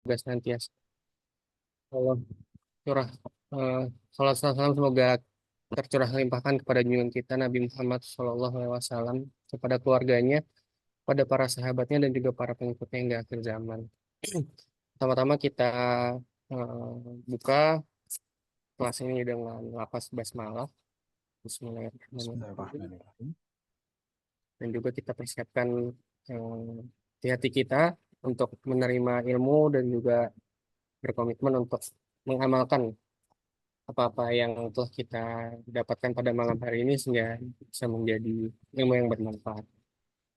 Semoga senantiasa Allah curah salam salam semoga tercurah limpahkan kepada junjungan kita Nabi Muhammad SAW, kepada keluarganya, pada para sahabatnya dan juga para pengikutnya hingga akhir zaman. Pertama-tama kita eh, buka kelas ini dengan lapas basmalah. Bismillahirrahmanirrahim. Bismillahirrahmanirrahim. Dan juga kita persiapkan di hati kita untuk menerima ilmu dan juga berkomitmen untuk mengamalkan apa-apa yang telah kita dapatkan pada malam hari ini sehingga bisa menjadi ilmu yang bermanfaat.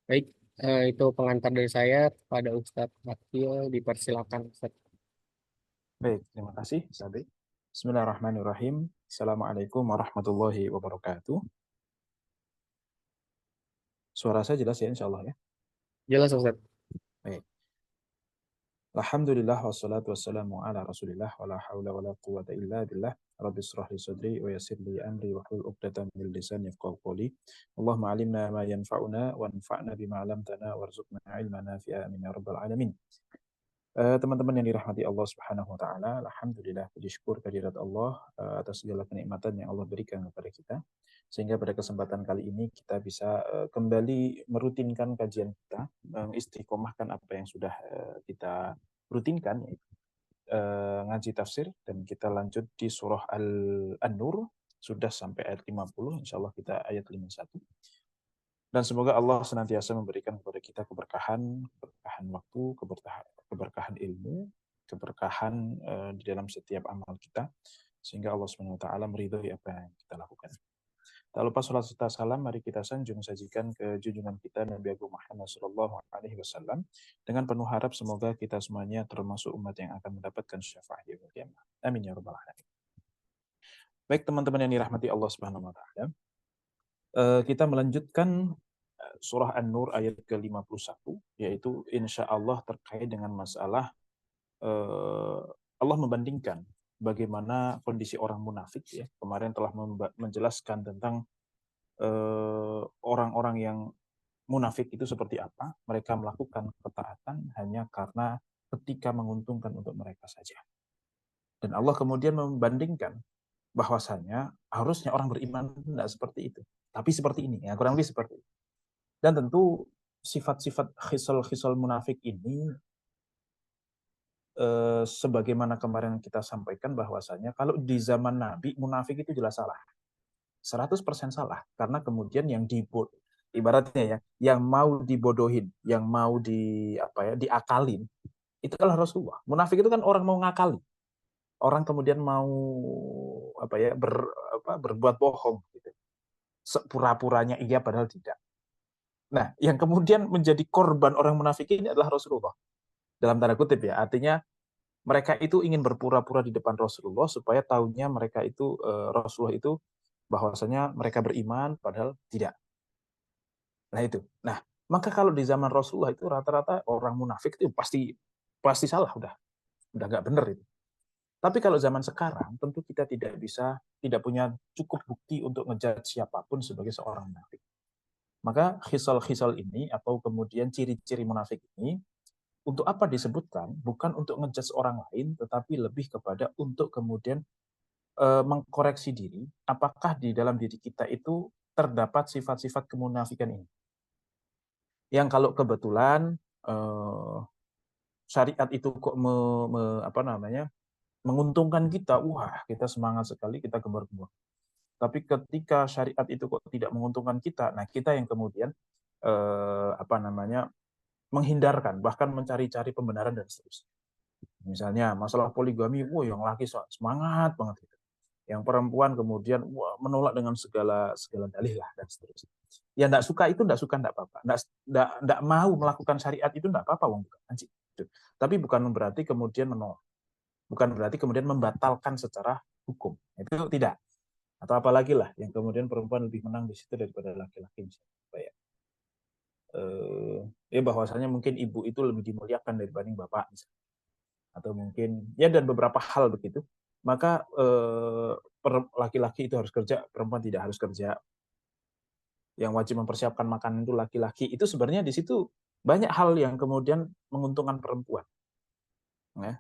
Baik, itu pengantar dari saya pada Ustadz Akil, dipersilakan Ustadz. Baik, terima kasih, Sabi. Bismillahirrahmanirrahim. Assalamualaikum warahmatullahi wabarakatuh. Suara saya jelas ya, insya Allah ya. Jelas Ustadz. Baik. Alhamdulillah wassalatu wassalamu ala Rasulillah wala haula wala quwata illa billah. Rabbi israh li sadri wa yassir li amri wa hlul 'uqdatam min lisani yafqahu qawli. Allahumma 'allimna ma yanfa'una wanfa'na bima 'allamtana warzuqna 'ilman nafi'a amin ya rabbal alamin. Teman-teman yang dirahmati Allah Subhanahu wa taala, alhamdulillah puji syukur kehadirat Allah atas segala kenikmatan yang Allah berikan kepada kita. Sehingga pada kesempatan kali ini kita bisa kembali merutinkan kajian kita, mengistiqomahkan apa yang sudah kita rutinkan, yaitu ngaji tafsir, dan kita lanjut di surah An-Nur, sudah sampai ayat 50, insyaallah kita ayat 51. Dan semoga Allah senantiasa memberikan kepada kita keberkahan, keberkahan waktu, keberkahan ilmu, keberkahan di dalam setiap amal kita, sehingga Allah Subhanahu wa taala meridhai apa yang kita lakukan. Tak lupa salat serta salam mari kita sanjung sajikan ke junjungan kita Nabi Agung Muhammad sallallahu alaihi wasallam, dengan penuh harap semoga kita semuanya termasuk umat yang akan mendapatkan syafaat yaumil qiyamah. Amin ya rabbal alamin. Baik teman-teman yang dirahmati Allah Subhanahu wa taala, kita melanjutkan surah An-Nur ayat ke-51, yaitu insya Allah terkait dengan masalah Allah membandingkan bagaimana kondisi orang munafik. Ya, kemarin telah menjelaskan tentang orang-orang yang munafik itu seperti apa. Mereka melakukan ketaatan hanya karena ketika menguntungkan untuk mereka saja. Dan Allah kemudian membandingkan bahwasanya harusnya orang beriman tidak seperti itu, tapi seperti ini, ya kurang lebih seperti itu. Dan tentu sifat-sifat khisal-khisal munafik ini sebagaimana kemarin kita sampaikan bahwasanya kalau di zaman Nabi munafik itu jelas salah. 100% salah, karena kemudian yang ibaratnya ya, yang mau dibodohin, yang mau diakalin, itu adalah Rasulullah. Munafik itu kan orang mau ngakali. Orang kemudian mau berbuat bohong gitu. Pura-puranya iya padahal tidak. Nah, yang kemudian menjadi korban orang munafik ini adalah Rasulullah. Dalam tanda kutip ya, artinya mereka itu ingin berpura-pura di depan Rasulullah supaya tahunya mereka itu Rasulullah itu bahwasanya mereka beriman padahal tidak. Nah itu. Nah, maka kalau di zaman Rasulullah itu rata-rata orang munafik itu pasti salah, udah nggak benar itu. Tapi kalau zaman sekarang tentu kita tidak punya cukup bukti untuk ngejudge siapapun sebagai seorang munafik. Maka khisal-khisal ini atau kemudian ciri-ciri munafik ini untuk apa disebutkan? Bukan untuk ngejudge orang lain, tetapi lebih kepada untuk kemudian mengkoreksi diri, apakah di dalam diri kita itu terdapat sifat-sifat kemunafikan ini. Yang kalau kebetulan syariat itu kok menguntungkan kita, wah kita semangat sekali, kita gembar-gembar. Tapi ketika syariat itu kok tidak menguntungkan kita, nah kita yang kemudian menghindarkan, bahkan mencari-cari pembenaran dan seterusnya. Misalnya masalah poligami, wah yang laki semangat banget gitu. Yang perempuan kemudian menolak dengan segala dalih lah dan seterusnya. Yang tidak suka itu tidak suka tidak apa-apa, tidak mau melakukan syariat itu tidak apa-apa, wong bukan anjing. Tapi bukan berarti kemudian menolak, bukan berarti kemudian membatalkan secara hukum, itu tidak. Atau apalagi lah yang kemudian perempuan lebih menang di situ daripada laki-laki misalnya. Ya bahwasanya mungkin ibu itu lebih dimuliakan dibanding bapak misalnya. Atau mungkin ya dan beberapa hal begitu. Maka laki-laki itu harus kerja, perempuan tidak harus kerja. Yang wajib mempersiapkan makanan itu laki-laki. Itu sebenarnya di situ banyak hal yang kemudian menguntungkan perempuan. Ya.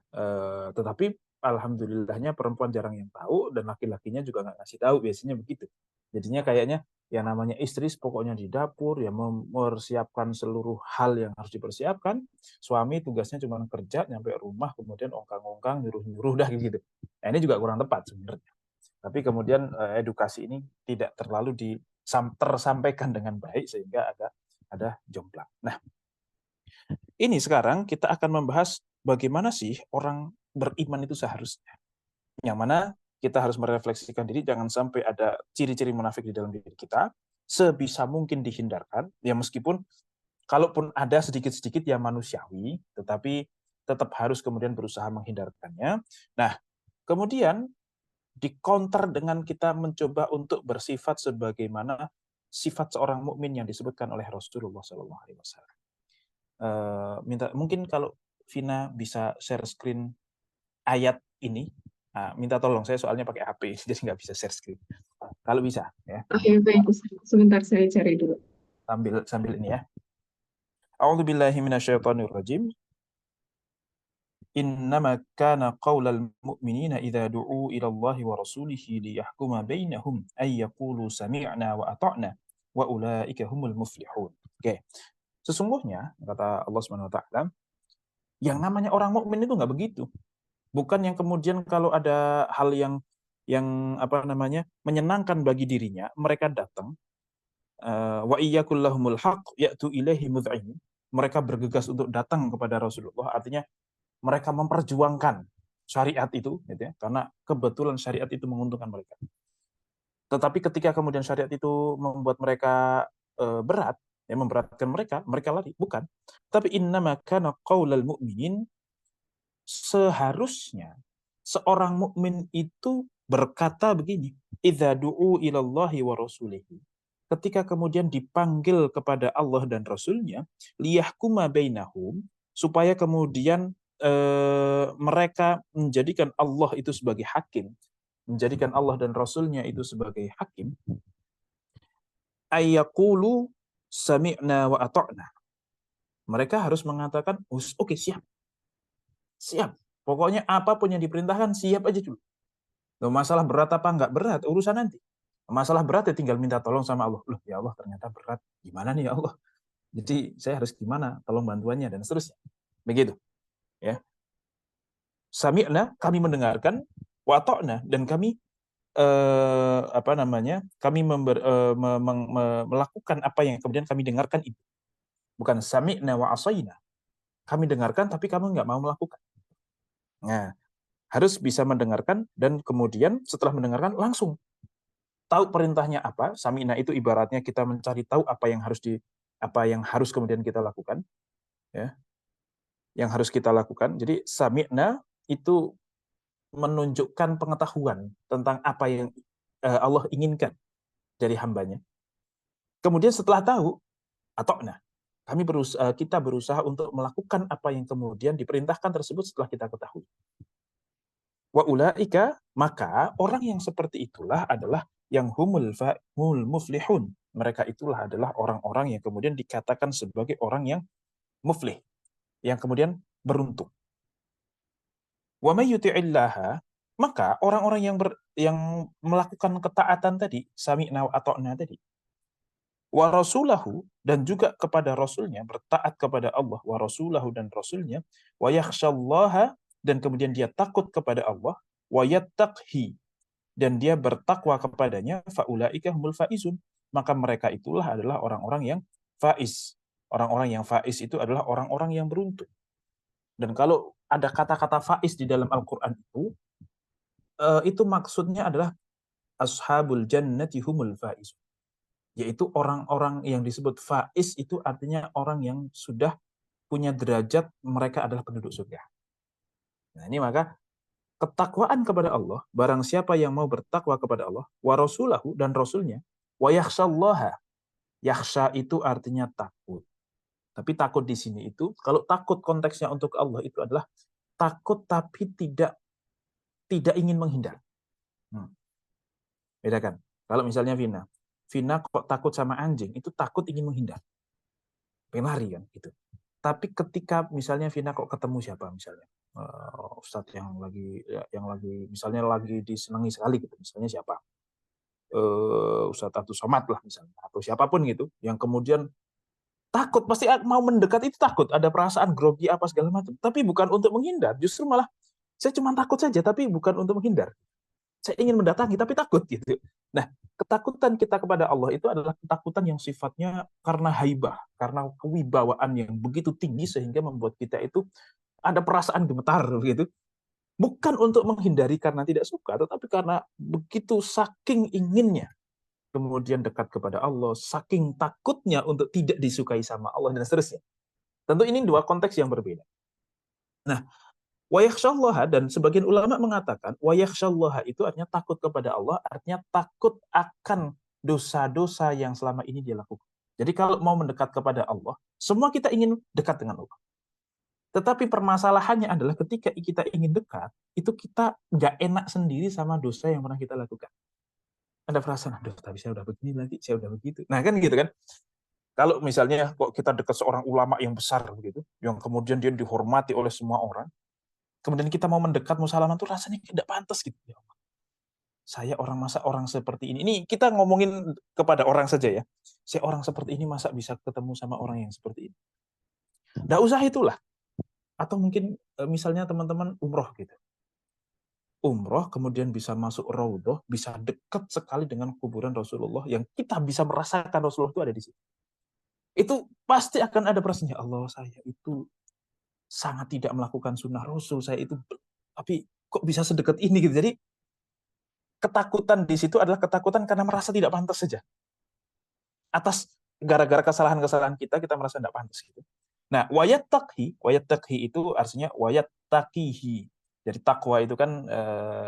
Tetapi alhamdulillahnya perempuan jarang yang tahu dan laki-lakinya juga nggak ngasih tahu, biasanya begitu. Jadinya kayaknya yang namanya istri pokoknya di dapur ya mempersiapkan seluruh hal yang harus dipersiapkan. Suami tugasnya cuma kerja, nyampe rumah kemudian ongkang-ongkang nyuruh-nyuruh dah gitu. Nah, ini juga kurang tepat sebenarnya. Tapi kemudian edukasi ini tidak terlalu tersampaikan dengan baik sehingga ada jomplang. Nah, ini sekarang kita akan membahas bagaimana sih orang beriman itu seharusnya. Yang mana kita harus merefleksikan diri, jangan sampai ada ciri-ciri munafik di dalam diri kita, sebisa mungkin dihindarkan, ya meskipun kalaupun ada sedikit-sedikit yang manusiawi, tetapi tetap harus kemudian berusaha menghindarkannya. Nah, kemudian dikonter dengan kita mencoba untuk bersifat sebagaimana sifat seorang mukmin yang disebutkan oleh Rasulullah SAW. Minta mungkin kalau Vina bisa share screen ayat ini. Nah, minta tolong, saya soalnya pakai HP, jadi nggak bisa share screen. Kalau bisa, ya. Oke, baik. Sebentar saya cari dulu. Sambil ini ya. A'udzubillahi minasyaitonirrajim. Innama kana qaulal mu'minina idza du'u ila Allah wa rasulihi liyahkuma bainahum ay yaqulu sami'na wa ata'na wa ulaika humul muflihun. Oke. Sesungguhnya kata Allah Subhanahu wa taala, yang namanya orang mukmin itu nggak begitu. Bukan yang kemudian kalau ada hal yang apa namanya menyenangkan bagi dirinya, mereka datang wa iyyakul lahumul haqq ya'tu ilaihi mud'in. Mereka bergegas untuk datang kepada Rasulullah, artinya mereka memperjuangkan syariat itu, gitu ya, karena kebetulan syariat itu menguntungkan mereka. Tetapi ketika kemudian syariat itu membuat mereka berat, ya, memberatkan mereka, mereka lari. Bukan. Tapi innama kana qaulal mu'minin, seharusnya seorang mukmin itu berkata begini, idza du'u ilallahi wa rasulihi. Ketika kemudian dipanggil kepada Allah dan Rasulnya, liyahkuma bainahum, supaya kemudian mereka menjadikan Allah itu sebagai hakim, menjadikan Allah dan Rasulnya itu sebagai hakim, ayyaqulu sami'na wa ata'na. Mereka harus mengatakan, oke, siap. Siap. Pokoknya apapun yang diperintahkan, siap aja dulu. Loh, masalah berat apa enggak berat, urusan nanti. Masalah berat ya tinggal minta tolong sama Allah. Loh, ya Allah ternyata berat. Gimana nih ya Allah? Jadi saya harus gimana? Tolong bantuannya dan seterusnya. Begitu. Ya. Sami'na, kami mendengarkan, wa ta'na, dan kami apa namanya? Kami melakukan apa yang kemudian kami dengarkan itu. Bukan sami'na wa asayna. Kami dengarkan tapi kamu nggak mau melakukan. Nah, harus bisa mendengarkan dan kemudian setelah mendengarkan langsung tahu perintahnya apa. Sami'na itu ibaratnya kita mencari tahu apa yang harus kemudian kita lakukan, ya. Yang harus kita lakukan. Jadi sami'na itu menunjukkan pengetahuan tentang apa yang Allah inginkan dari hambanya. Kemudian setelah tahu, atokna, kita berusaha untuk melakukan apa yang kemudian diperintahkan tersebut setelah kita ketahui. Wa ulaika, maka orang yang seperti itulah adalah yang humul muflihun. Mereka itulah adalah orang-orang yang kemudian dikatakan sebagai orang yang muflih, yang kemudian beruntung. Wa may yuti'illaha, maka orang-orang yang melakukan ketaatan tadi, sami'na wa ata'na tadi, wa rasulahu, dan juga kepada rasulnya, bertaat kepada Allah, wa rasulahu, dan rasulnya, wa yakhshallaha, dan kemudian dia takut kepada Allah, wa yattaqhi, dan dia bertakwa kepadanya, faulaika humul faizun, maka mereka itulah adalah orang-orang yang faiz. Orang-orang yang faiz itu adalah orang-orang yang beruntung. Dan kalau ada kata-kata faiz di dalam Al-Qur'an itu maksudnya adalah ashabul jannati humul faizun. Yaitu orang-orang yang disebut faiz itu artinya orang yang sudah punya derajat mereka adalah penduduk surga. Nah, ini maka ketakwaan kepada Allah, barang siapa yang mau bertakwa kepada Allah, wa rasulahu, dan rasulnya, wa yakhshallaha. Yakhsha itu artinya takut. Tapi takut di sini itu, kalau takut konteksnya untuk Allah itu adalah takut tapi tidak ingin menghindar. Bedakan. Kalau misalnya Vina kok takut sama anjing, itu takut ingin menghindar. Pengen lari kan gitu. Tapi ketika misalnya Vina kok ketemu siapa misalnya, Ustadz yang lagi misalnya lagi disenangi sekali gitu, misalnya siapa? Ustadz Abdul Somad lah misalnya, atau siapapun gitu, yang kemudian takut, pasti mau mendekat itu takut, ada perasaan grogi apa segala macam, tapi bukan untuk menghindar, justru malah saya cuma takut saja, tapi bukan untuk menghindar. Saya ingin mendatangi tapi takut gitu. Nah, ketakutan kita kepada Allah itu adalah ketakutan yang sifatnya karena haibah, karena kewibawaan yang begitu tinggi sehingga membuat kita itu ada perasaan gemetar gitu. Bukan untuk menghindari karena tidak suka, tetapi karena begitu saking inginnya kemudian dekat kepada Allah, saking takutnya untuk tidak disukai sama Allah dan seterusnya. Tentu ini dua konteks yang berbeda. Nah, wayakhsyallaha, dan sebagian ulama mengatakan wayakhsyallaha itu artinya takut kepada Allah, artinya takut akan dosa-dosa yang selama ini dia lakukan. Jadi kalau mau mendekat kepada Allah, semua kita ingin dekat dengan Allah. Tetapi permasalahannya adalah ketika kita ingin dekat, itu kita nggak enak sendiri sama dosa yang pernah kita lakukan. Ada perasaan, aduh tapi saya udah begini lagi, saya udah begitu. Nah kan gitu kan. Kalau misalnya kok kita dekat seorang ulama yang besar begitu, yang kemudian dia dihormati oleh semua orang, kemudian kita mau mendekat, mau salaman tuh rasanya tidak pantas gitu. Ya Allah, saya masa orang seperti ini. Ini kita ngomongin kepada orang saja ya. Saya orang seperti ini masa bisa ketemu sama orang yang seperti ini. Nggak usah itulah. Atau mungkin misalnya teman-teman umroh gitu. Umroh kemudian bisa masuk raudhah, bisa dekat sekali dengan kuburan Rasulullah, yang kita bisa merasakan Rasulullah itu ada di situ. Itu pasti akan ada perasaan, ya Allah saya itu sangat tidak melakukan sunnah Rasul, saya itu, tapi kok bisa sedekat ini gitu. Jadi ketakutan di situ adalah ketakutan karena merasa tidak pantas saja. Atas gara-gara kesalahan-kesalahan kita merasa tidak pantas gitu. Nah, wayat takhi itu artinya wayat takihi. Jadi takwa itu kan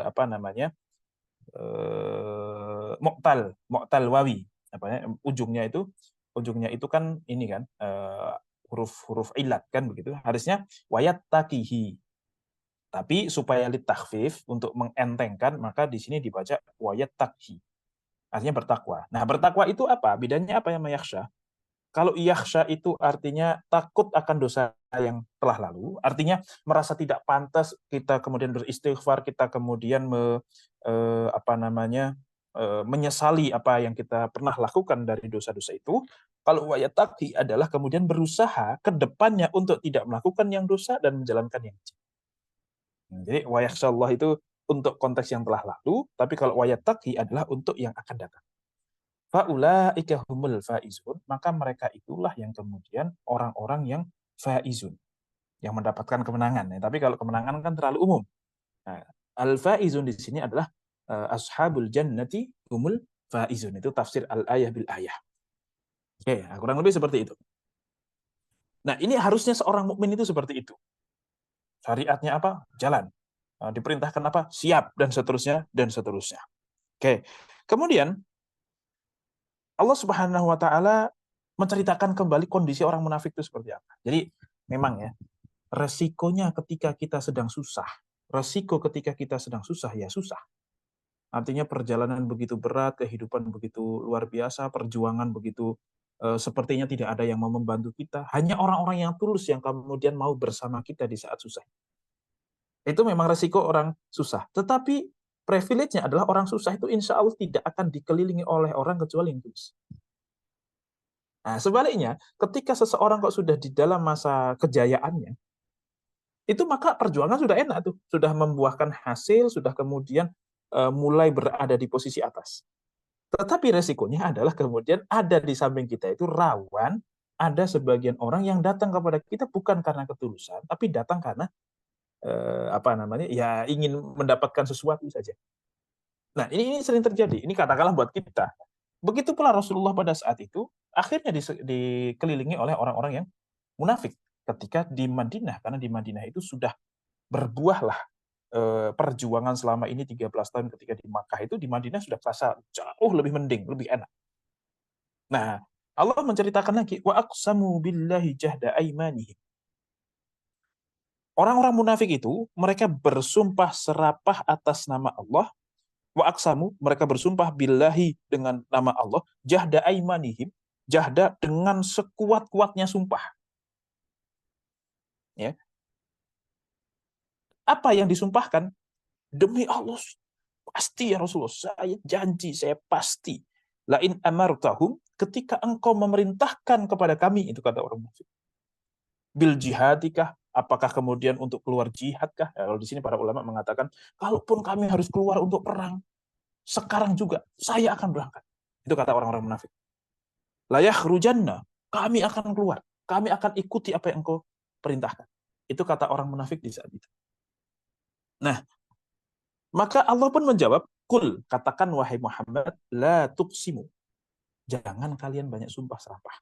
apa namanya? Mu'tal wawi. Apa ya? Ujungnya itu kan ini kan huruf ilat kan begitu. Harusnya wayat takihi. Tapi supaya litakhfif, untuk mengentengkan, maka di sini dibaca wayat takhi. Artinya bertakwa. Nah, bertakwa itu apa? Bedanya apa yang yakhsha? Kalau yakhsha itu artinya takut akan dosa yang telah lalu, artinya merasa tidak pantas, kita kemudian beristighfar, kita kemudian menyesali apa yang kita pernah lakukan dari dosa-dosa itu. Kalau wayat takhi adalah kemudian berusaha ke depannya untuk tidak melakukan yang dosa dan menjalankan yang baik. Jadi wayakhsyallah itu untuk konteks yang telah lalu, tapi kalau wayat taqi adalah untuk yang akan datang. Faulaika humul faizun, maka mereka itulah yang kemudian orang-orang yang faizun, yang mendapatkan kemenangan. Tapi kalau kemenangan kan terlalu umum. Nah, al-faizun di sini adalah ashabul jannati humul faizun. Itu tafsir al-ayah bil ayah. Oke, kurang lebih seperti itu. Nah, ini harusnya seorang mukmin itu seperti itu. Syariatnya apa? Jalan. Diperintahkan apa? Siap, dan seterusnya, dan seterusnya. Oke. Kemudian Allah Subhanahu wa taala menceritakan kembali kondisi orang munafik itu seperti apa. Jadi memang ya, resikonya ketika kita sedang susah, ya susah. Artinya perjalanan begitu berat, kehidupan begitu luar biasa, perjuangan begitu sepertinya tidak ada yang mau membantu kita. Hanya orang-orang yang tulus yang kemudian mau bersama kita di saat susah. Itu memang resiko orang susah. Tetapi privilege-nya adalah orang susah itu insya Allah tidak akan dikelilingi oleh orang kecuali yang tulus. Nah, sebaliknya, ketika seseorang kok sudah di dalam masa kejayaannya, itu maka perjuangan sudah enak tuh, sudah membuahkan hasil, sudah kemudian mulai berada di posisi atas. Tetapi resikonya adalah kemudian ada di samping kita itu rawan, ada sebagian orang yang datang kepada kita bukan karena ketulusan, tapi datang karena ya ingin mendapatkan sesuatu saja. Nah, ini sering terjadi. Ini katakanlah buat kita. Begitu pula Rasulullah pada saat itu akhirnya dikelilingi oleh orang-orang yang munafik ketika di Madinah, karena di Madinah itu sudah berbuahlah perjuangan selama ini 13 tahun. Ketika di Makkah itu, di Madinah sudah terasa jauh lebih mending, lebih enak. Nah, Allah menceritakan lagi, wa aqsamu billahi jahda aimanihim. Orang-orang munafik itu mereka bersumpah serapah atas nama Allah. Wa aqsamu, mereka bersumpah billahi, dengan nama Allah, jahda aimanihim, jahda dengan sekuat-kuatnya sumpah. Ya. Apa yang disumpahkan? Demi Allah, pasti ya Rasulullah, saya janji, saya pasti. La in amartahum, ketika engkau memerintahkan kepada kami, itu kata orang munafik. Bil jihadikah? Apakah kemudian untuk keluar jihadkah? Ya, kalau di sini para ulama mengatakan, kalaupun kami harus keluar untuk perang, sekarang juga saya akan berangkat. Itu kata orang-orang munafik. La yakhrujanna, kami akan keluar, kami akan ikuti apa yang engkau perintahkan. Itu kata orang munafik di saat itu. Nah, maka Allah pun menjawab, kul, katakan wahai Muhammad, la tuqsimu. Jangan kalian banyak sumpah serapah.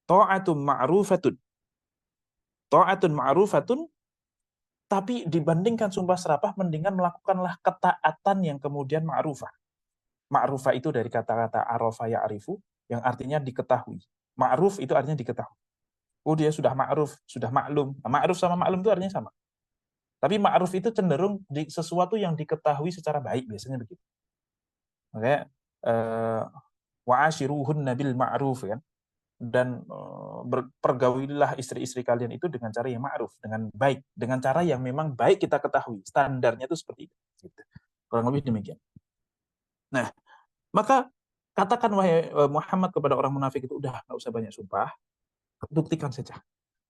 Ta'atun ma'rufatun. Ta'atun ma'rufatun, tapi dibandingkan sumpah serapah, mendingan melakukanlah ketaatan yang kemudian ma'rufah. Ma'rufah itu dari kata-kata arafa ya'rifu, yang artinya diketahui. Ma'ruf itu artinya diketahui. Oh, dia sudah ma'ruf, sudah maklum. Nah, ma'ruf sama maklum itu artinya sama. Tapi ma'ruf itu cenderung sesuatu yang diketahui secara baik, biasanya begitu. Makanya wa'ashiruhunna bil ma'ruf, kan? Dan pergaulilah istri-istri kalian itu dengan cara yang ma'ruf, dengan baik, dengan cara yang memang baik kita ketahui. Standarnya itu seperti itu. Gitu. Kurang lebih demikian. Nah, maka katakan wahai Muhammad kepada orang munafik itu, udah nggak usah banyak sumpah, buktikan saja.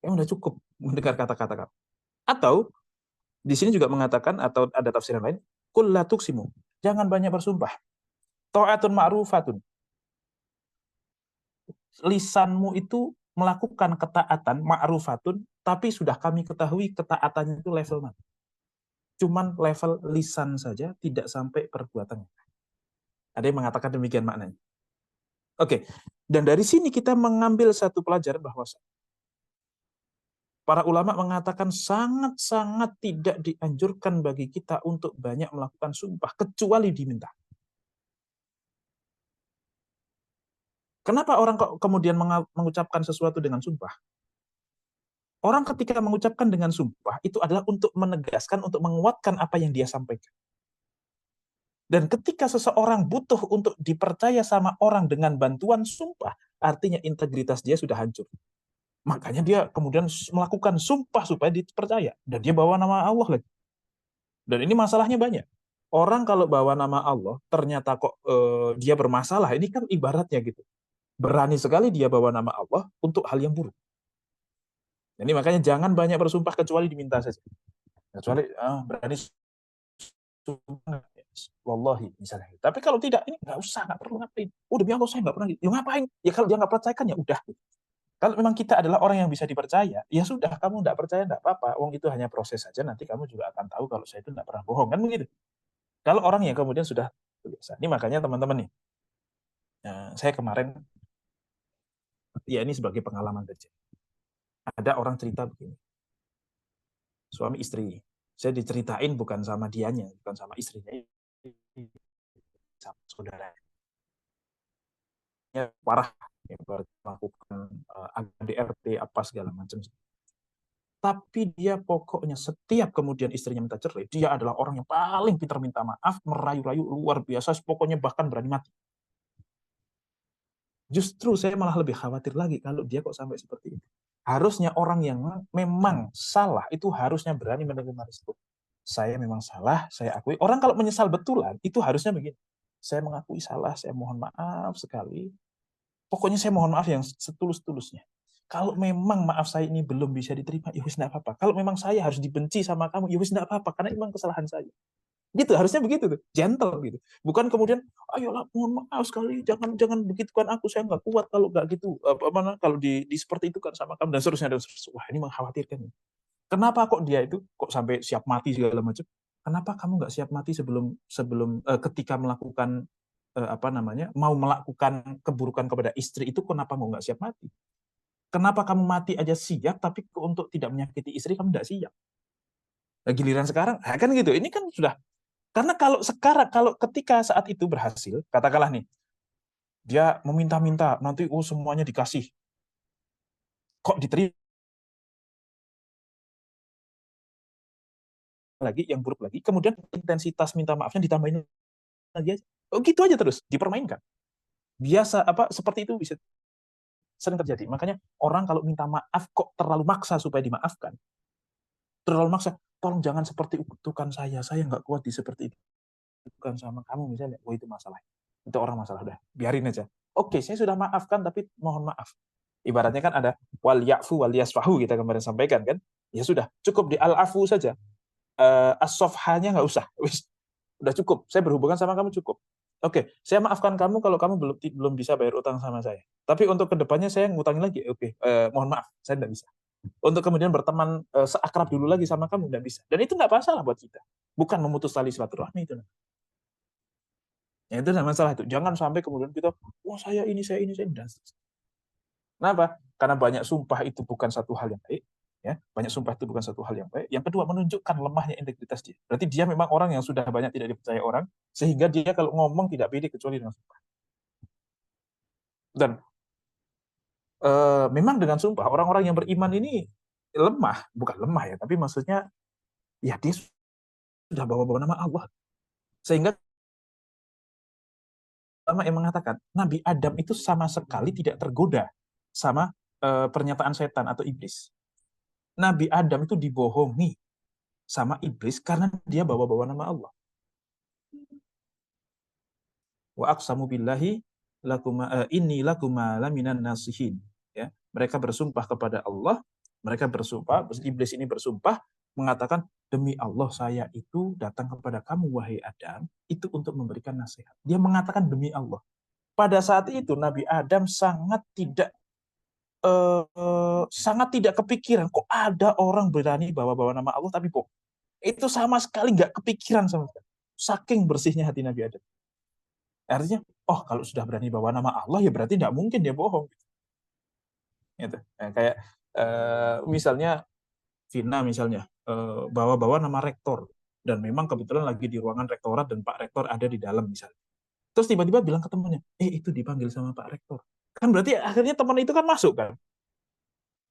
Yang udah cukup mendengar kata-kata kamu. Atau di sini juga mengatakan, atau ada tafsiran lain, kul la tuqsimu, jangan banyak bersumpah. Ta'atun ma'rufatun. Lisanmu itu melakukan ketaatan ma'rufatun, tapi sudah kami ketahui ketaatannya itu level mana. Cuman level lisan saja, tidak sampai perbuatan. Ada yang mengatakan demikian maknanya. Oke, dan dari sini kita mengambil satu pelajaran bahwa para ulama mengatakan sangat-sangat tidak dianjurkan bagi kita untuk banyak melakukan sumpah, kecuali diminta. Kenapa orang kok kemudian mengucapkan sesuatu dengan sumpah? Orang ketika mengucapkan dengan sumpah, itu adalah untuk menegaskan, untuk menguatkan apa yang dia sampaikan. Dan ketika seseorang butuh untuk dipercaya sama orang dengan bantuan sumpah, artinya integritas dia sudah hancur. Makanya dia kemudian melakukan sumpah supaya dipercaya. Dan dia bawa nama Allah lagi. Dan ini masalahnya banyak. Orang kalau bawa nama Allah, ternyata kok dia bermasalah. Ini kan ibaratnya gitu. Berani sekali dia bawa nama Allah untuk hal yang buruk. Jadi makanya jangan banyak bersumpah kecuali diminta saja. Kecuali berani sumpah, wallahi misalnya. Tapi kalau tidak, ini nggak usah, nggak perlu ngapain. Oh, demi Allah saya nggak pernah. Ya ngapain? Ya kalau dia nggak percayakan ya udah. Kalau memang kita adalah orang yang bisa dipercaya, ya sudah, kamu nggak percaya nggak apa-apa. Wong itu hanya proses saja. Nanti kamu juga akan tahu kalau saya itu nggak pernah bohong, kan begitu. Kalau orang yang kemudian sudah biasa. Ini makanya teman-teman nih, saya kemarin, ya ini sebagai pengalaman kerja. Ada orang cerita begini, suami istri. Saya diceritain bukan sama dianya, bukan sama istrinya, sama saudara. Ya, parah, ya, melakukan ADRT apa segala macam. Tapi dia pokoknya setiap kemudian istrinya minta cerai, dia adalah orang yang paling pintar minta maaf, merayu-rayu luar biasa, pokoknya bahkan berani mati. Justru saya malah lebih khawatir lagi kalau dia kok sampai seperti itu. Harusnya orang yang memang salah itu harusnya berani menerima risiko. Saya memang salah, saya akui. Orang kalau menyesal betulan, itu harusnya begini. Saya mengakui salah, saya mohon maaf sekali. Pokoknya saya mohon maaf yang setulus-tulusnya. Kalau memang maaf saya ini belum bisa diterima, ya wis enggak apa-apa. Kalau memang saya harus dibenci sama kamu, ya wis enggak apa-apa, karena memang kesalahan saya. Gitu, harusnya begitu tuh, gentle gitu. Bukan kemudian, ayolah mohon maaf sekali, jangan begitukan aku, saya nggak kuat kalau nggak gitu. Kalau di seperti itu kan sama kamu dan seterusnya. Wah, ini mengkhawatirkan. Kenapa kok dia itu kok sampai siap mati segala macam? Kenapa kamu nggak siap mati sebelum ketika melakukan mau melakukan keburukan kepada istri itu, kenapa mau nggak siap mati? Kenapa kamu mati aja siap, tapi untuk tidak menyakiti istri kamu nggak siap? Nah, giliran sekarang, kan gitu. Ini kan sudah, karena kalau ketika saat itu berhasil, katakanlah nih, dia meminta-minta, nanti semuanya dikasih. Kok diterima lagi, yang buruk lagi, kemudian intensitas minta maafnya ditambahin lagi aja. Gitu aja terus, dipermainkan. Biasa seperti itu bisa. sering terjadi. Makanya orang kalau minta maaf kok terlalu maksa supaya dimaafkan. Terlalu maksa, tolong jangan seperti ukutukan saya nggak kuat di seperti itu. Bukan sama kamu misalnya, oh itu masalah. Itu orang masalah, udah, biarin aja. Oke, saya sudah maafkan, tapi mohon maaf. Ibaratnya kan ada wal ya'fu wal yasfahu, kita kemarin sampaikan kan. Ya sudah, cukup di al-afu saja. As-sofhanya nggak usah. Wis, udah cukup. Saya berhubungan sama kamu cukup. Oke, saya maafkan kamu kalau kamu belum bisa bayar utang sama saya. Tapi untuk kedepannya saya ngutangin lagi. Oke, mohon maaf, saya nggak bisa. Untuk kemudian berteman seakrab dulu lagi sama kamu nggak bisa. Dan itu nggak masalah buat kita. Bukan memutus tali silaturahmi itu. Ya, itu nggak masalah itu. Jangan sampai kemudian kita, wah saya ini. Dan kenapa? Karena banyak sumpah itu bukan satu hal yang baik. Ya, banyak sumpah itu bukan satu hal yang baik. Yang kedua, menunjukkan lemahnya integritas dia. Berarti dia memang orang yang sudah banyak tidak dipercaya orang, sehingga dia kalau ngomong tidak pede kecuali dengan sumpah. Dan memang dengan sumpah, orang-orang yang beriman ini lemah. Bukan lemah ya, tapi maksudnya, ya dia sudah bawa-bawa nama Allah. Sehingga ulama yang mengatakan Nabi Adam itu sama sekali tidak tergoda sama pernyataan setan atau iblis. Nabi Adam itu dibohongi sama iblis karena dia bawa-bawa nama Allah. Wa aqsamu billahi inni lakuma laminan nasihin. Ya, mereka bersumpah kepada Allah, mereka bersumpah, iblis ini bersumpah mengatakan, demi Allah saya itu datang kepada kamu wahai Adam itu untuk memberikan nasihat. Dia mengatakan demi Allah. Pada saat itu Nabi Adam sangat tidak kepikiran kok ada orang berani bawa-bawa nama Allah tapi bohong. Itu sama sekali nggak kepikiran sama sekali. Saking bersihnya hati Nabi Adam. Artinya, oh kalau sudah berani bawa nama Allah ya berarti nggak mungkin dia bohong. Gitu. Kayak misalnya Vina misalnya bawa-bawa nama rektor dan memang kebetulan lagi di ruangan rektorat dan Pak Rektor ada di dalam misalnya. Terus tiba-tiba bilang ke temannya, itu dipanggil sama Pak Rektor. Kan berarti akhirnya teman itu kan masuk kan.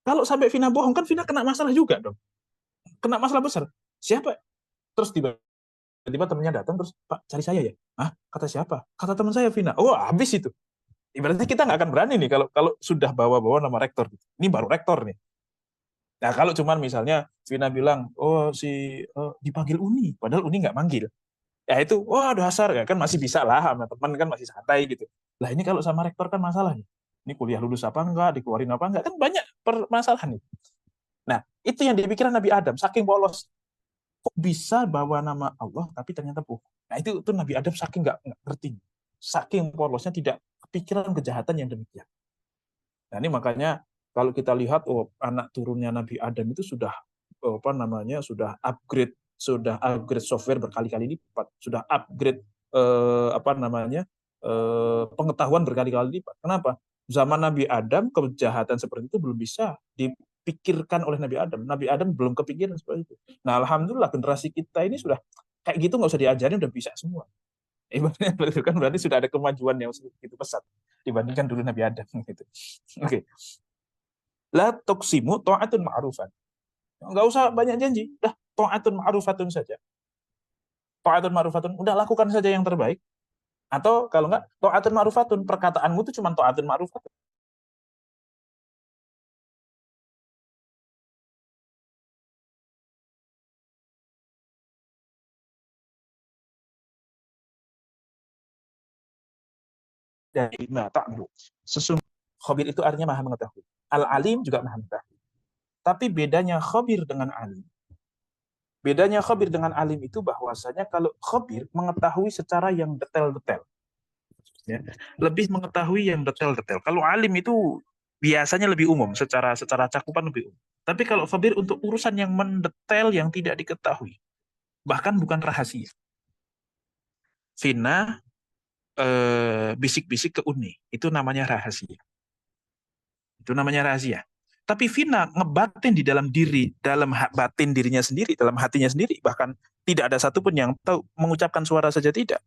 Kalau sampai Vina bohong kan Vina kena masalah juga dong. Kena masalah besar. Siapa? Terus tiba-tiba temannya datang terus, Pak cari saya ya? Hah? Kata siapa? Kata teman saya Vina. Oh habis itu. Ibaratnya kita nggak akan berani nih kalau sudah bawa-bawa nama rektor. Ini baru rektor nih. Nah kalau cuman misalnya Vina bilang, dipanggil Uni, padahal Uni nggak manggil. Ya itu, wah dasar ya kan masih bisa lah sama teman kan masih santai gitu. Lah ini kalau sama rektor kan masalah nih. Ini kuliah lulus apa enggak, dikeluarin apa enggak, kan banyak permasalahan nih. Nah, itu yang dipikirkan Nabi Adam, saking polos. Kok bisa bawa nama Allah tapi ternyata bohong. Nah, itu Nabi Adam saking nggak ngerti. Saking polosnya tidak kepikiran kejahatan yang demikian. Nah, ini makanya kalau kita lihat anak turunnya Nabi Adam itu sudah upgrade software berkali-kali lipat, sudah upgrade pengetahuan berkali-kali lipat. Kenapa? Zaman Nabi Adam kejahatan seperti itu belum bisa dipikirkan oleh Nabi Adam. Nabi Adam belum kepikiran seperti itu. Nah, alhamdulillah generasi kita ini sudah kayak gitu, nggak usah diajarin, udah bisa semua. Kan berarti sudah ada kemajuan yang begitu pesat dibandingkan dulu Nabi Adam gitu. Oke. La tuqsimu ta'atun ma'rufan. Nggak usah banyak janji, dah ta'atun ma'rufatun saja. Ta'atun ma'rufatun, udah lakukan saja yang terbaik. Atau kalau enggak, ta'atun ma'rufatun, perkataanmu itu cuma ta'atun ma'rufatun. Dari ta'mu. Sesungguhnya khabir itu artinya maha mengetahui. Al-alim juga maha mengetahui. Tapi bedanya khabir dengan alim. Bedanya khabir dengan alim itu bahwasanya kalau khabir mengetahui secara yang detail-detail. Ya, lebih mengetahui yang detail-detail. Kalau alim itu biasanya lebih umum, secara cakupan lebih umum. Tapi kalau khabir untuk urusan yang mendetail yang tidak diketahui, bahkan bukan rahasia. Vina bisik-bisik ke Uni, itu namanya rahasia. Itu namanya rahasia. Tapi Vina ngebatin di dalam diri, dalam batin dirinya sendiri, dalam hatinya sendiri, bahkan tidak ada satupun yang tahu, mengucapkan suara saja tidak.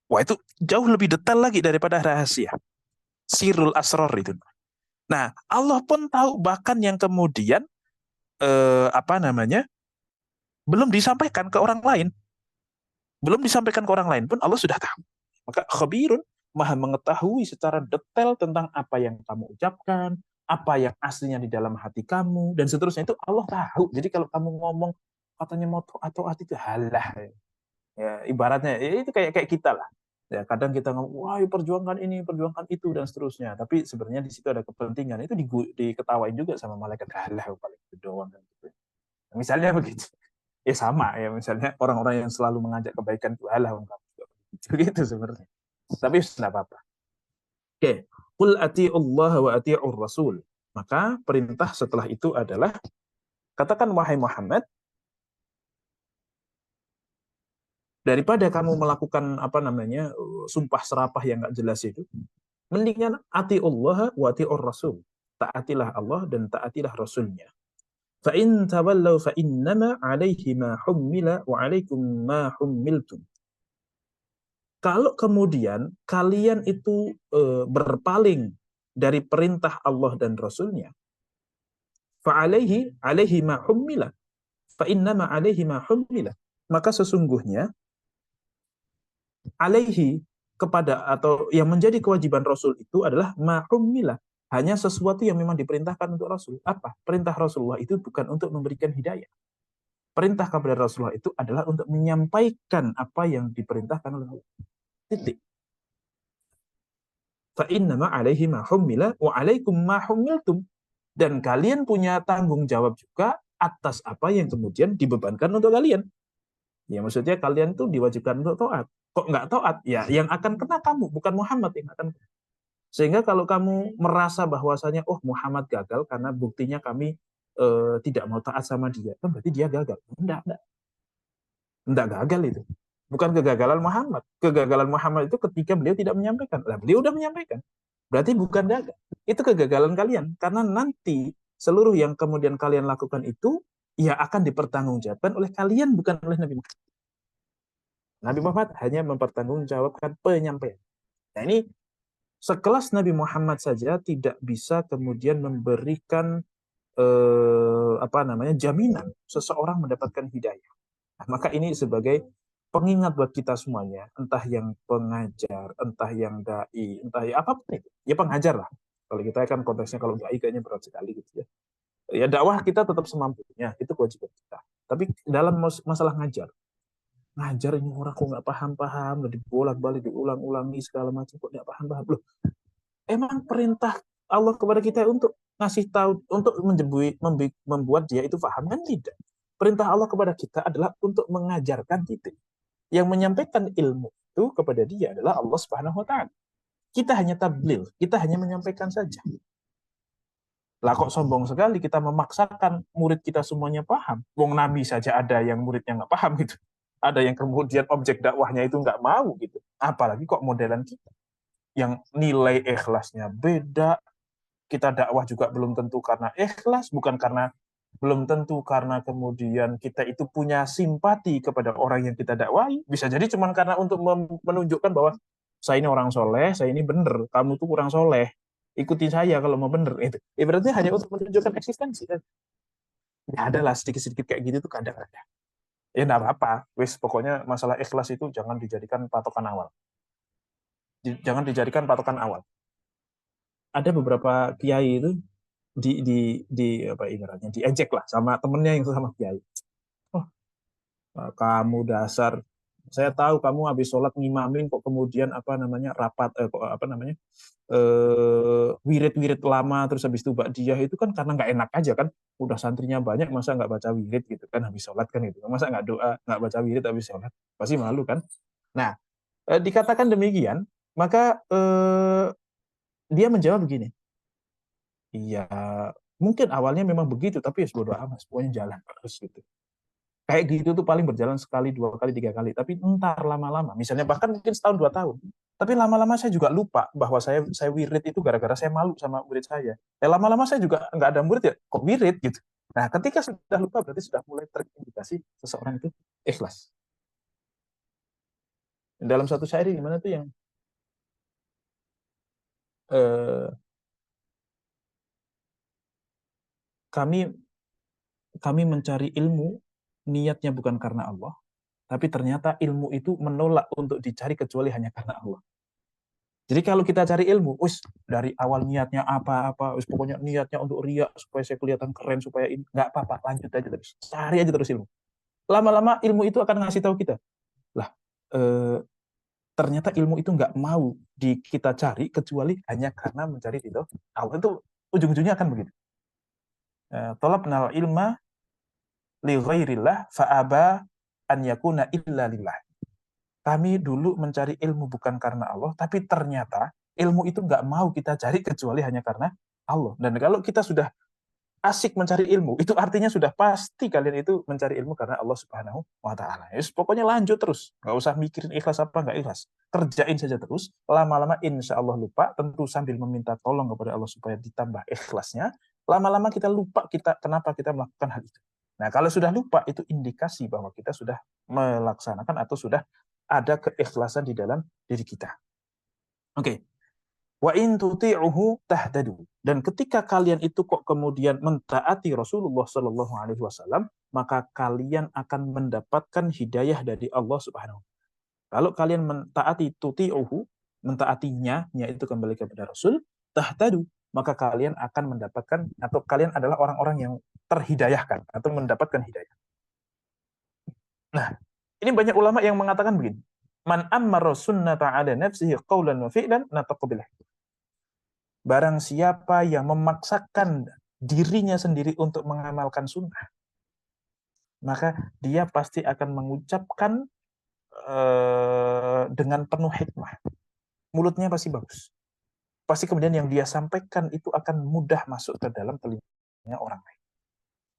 Wah, itu jauh lebih detail lagi daripada rahasia. Sirul asror itu. Nah, Allah pun tahu, bahkan yang kemudian belum disampaikan ke orang lain. Belum disampaikan ke orang lain pun Allah sudah tahu. Maka khabirun Maha mengetahui secara detail tentang apa yang kamu ucapkan, apa yang aslinya di dalam hati kamu, dan seterusnya. Itu Allah tahu. Jadi kalau kamu ngomong katanya mau atau hati itu halah. Ya, ibaratnya ya itu kayak kita lah. Ya, kadang kita ngomong, wah perjuangkan ini, perjuangkan itu, dan seterusnya. Tapi sebenarnya di situ ada kepentingan. Itu diketawain juga sama malaikat. Halah, paling itu doang. Kan, gitu. Misalnya begitu. Ya sama ya, misalnya orang-orang yang selalu mengajak kebaikan itu halah. Begitu sebenarnya. Tapi tidak apa-apa. Oke. Qul ati'ullaha wa ati'ur rasul. Maka perintah setelah itu adalah, katakan wahai Muhammad, daripada kamu melakukan sumpah serapah yang nggak jelas itu, mendingan ati'ullaha wa ati'ur rasul. Taatilah Allah dan taatilah Rasulnya. Fa in tawallaw fa innama 'alaihi ma hummila wa 'alaikum ma hummiltum. Kalau kemudian kalian itu berpaling dari perintah Allah dan Rasulnya, alaihi ma hummila, fa innama alaihi ma hummila. Maka sesungguhnya alaihi, kepada atau yang menjadi kewajiban Rasul itu adalah ma hummila, hanya sesuatu yang memang diperintahkan untuk Rasul. Apa? Perintah Rasulullah itu bukan untuk memberikan hidayah. Perintah kepada Rasulullah itu adalah untuk menyampaikan apa yang diperintahkan oleh Allah. Titik. Fa innama alaihi ma hummila wa alaikum ma hummiltum. Dan kalian punya tanggung jawab juga atas apa yang kemudian dibebankan untuk kalian. Ya maksudnya kalian tuh diwajibkan untuk taat. Kok nggak taat? Ya yang akan kena kamu, bukan Muhammad yang akan kena. Sehingga kalau kamu merasa bahwasanya oh Muhammad gagal karena buktinya kami tidak mau taat sama dia, kan berarti dia gagal. Enggak gagal itu. Bukan kegagalan Muhammad. Kegagalan Muhammad itu ketika beliau tidak menyampaikan. Lah beliau udah menyampaikan. Berarti bukan gagal. Itu kegagalan kalian. Karena nanti seluruh yang kemudian kalian lakukan itu ya akan dipertanggungjawabkan oleh kalian, bukan oleh Nabi Muhammad. Nabi Muhammad hanya mempertanggungjawabkan penyampaian. Nah ini sekelas Nabi Muhammad saja tidak bisa kemudian memberikan jaminan seseorang mendapatkan hidayah. Nah, maka ini sebagai pengingat buat kita semuanya, entah yang pengajar, entah yang dai, entah ya apapun itu, ya pengajar lah. Kalau kita kan konteksnya kalau dai kayaknya berat sekali gitu ya. Ya dakwah kita tetap semampunya, itu kewajiban kita. Tapi dalam masalah ngajar ini orang kok nggak paham-paham, udah dibolak-balik, diulang-ulangi segala macam, kok nggak paham-paham. Loh, emang perintah Allah kepada kita untuk ngasih tahu, untuk membuat dia itu paham, kan tidak. Perintah Allah kepada kita adalah untuk mengajarkan kita. Yang menyampaikan ilmu itu kepada dia adalah Allah Subhanahu wa taala. Kita hanya tabligh, kita hanya menyampaikan saja. Lah kok sombong sekali kita memaksakan murid kita semuanya paham. Wong Nabi saja ada yang muridnya nggak paham gitu. Ada yang kemudian objek dakwahnya itu nggak mau gitu. Apalagi kok modelan kita. Yang nilai ikhlasnya beda. Kita dakwah juga belum tentu karena ikhlas, bukan karena belum tentu karena kemudian kita itu punya simpati kepada orang yang kita dakwahi. Bisa jadi cuma karena untuk menunjukkan bahwa saya ini orang soleh, saya ini benar, kamu tuh kurang soleh. Ikuti saya kalau mau benar. Itu. Berarti hanya untuk menunjukkan eksistensi. Ya ada lah sedikit-sedikit kayak gitu tuh kadang-kadang. Ya enggak apa-apa. Wis pokoknya masalah ikhlas itu jangan dijadikan patokan awal. Jangan dijadikan patokan awal. Ada beberapa kiai itu di apa ibaratnya diejek lah sama temennya yang sama kiai. Oh, kamu dasar, saya tahu kamu habis sholat ngimamin kok kemudian rapat wirid-wirid lama terus habis itu dia itu kan karena nggak enak aja kan, udah santrinya banyak masa nggak baca wirid gitu kan habis sholat kan gitu, masa nggak doa nggak baca wirid habis sholat, pasti malu kan. Nah dikatakan demikian maka dia menjawab begini, iya mungkin awalnya memang begitu tapi ya bodo amat pokoknya jalan terus gitu. Kayak gitu tuh paling berjalan sekali, 2 kali, 3 kali. Tapi entar lama-lama, misalnya bahkan mungkin setahun 2 tahun. Tapi lama-lama saya juga lupa bahwa saya wirid itu gara-gara saya malu sama murid saya. Lama-lama saya juga nggak ada murid ya, kok wirid gitu. Nah, ketika sudah lupa berarti sudah mulai terindikasi seseorang itu ikhlas. Dalam satu syair di mana tuh yang kami mencari ilmu niatnya bukan karena Allah, tapi ternyata ilmu itu menolak untuk dicari kecuali hanya karena Allah. Jadi kalau kita cari ilmu, dari awal niatnya apa-apa, pokoknya niatnya untuk riya supaya saya kelihatan keren, supaya ini nggak apa-apa, lanjut aja terus, cari aja terus ilmu. Lama-lama ilmu itu akan ngasih tahu kita, lah ternyata ilmu itu nggak mau kita cari kecuali hanya karena mencari ridho Allah. Itu ujung-ujungnya akan begitu. Talabnal ilma li ghairillah fa'aba an yakuna illa lillah. Kami dulu mencari ilmu bukan karena Allah, tapi ternyata ilmu itu nggak mau kita cari kecuali hanya karena Allah. Dan kalau kita sudah asik mencari ilmu, itu artinya sudah pasti kalian itu mencari ilmu karena Allah Subhanahu wa Ta'ala. Pokoknya lanjut terus, nggak usah mikirin ikhlas apa nggak ikhlas, kerjain saja terus. Lama-lama insya Allah lupa, tentu sambil meminta tolong kepada Allah supaya ditambah ikhlasnya. Lama-lama kita lupa kenapa kita melakukan hal itu. Nah, kalau sudah lupa, itu indikasi bahwa kita sudah melaksanakan atau sudah ada keikhlasan di dalam diri kita. Oke. Wa in tuti'uhu tahtadu. Dan ketika kalian itu kok kemudian mentaati Rasulullah Shallallahu alaihi wasallam, maka kalian akan mendapatkan hidayah dari Allah Subhanahu. Kalau kalian mentaati tuti'uhu, mentaatinya, yaitu kembali kepada Rasul, tahtadu, maka kalian akan mendapatkan, atau kalian adalah orang-orang yang terhidayahkan atau mendapatkan hidayah. Nah, ini banyak ulama yang mengatakan begini, man ammara sunnata ala nafsihi qawlan wa fi'lan nataqabilah. Barang siapa yang memaksakan dirinya sendiri untuk mengamalkan sunnah, maka dia pasti akan mengucapkan dengan penuh hikmah. Mulutnya pasti bagus. Pasti kemudian yang dia sampaikan itu akan mudah masuk ke dalam telinganya orang lain.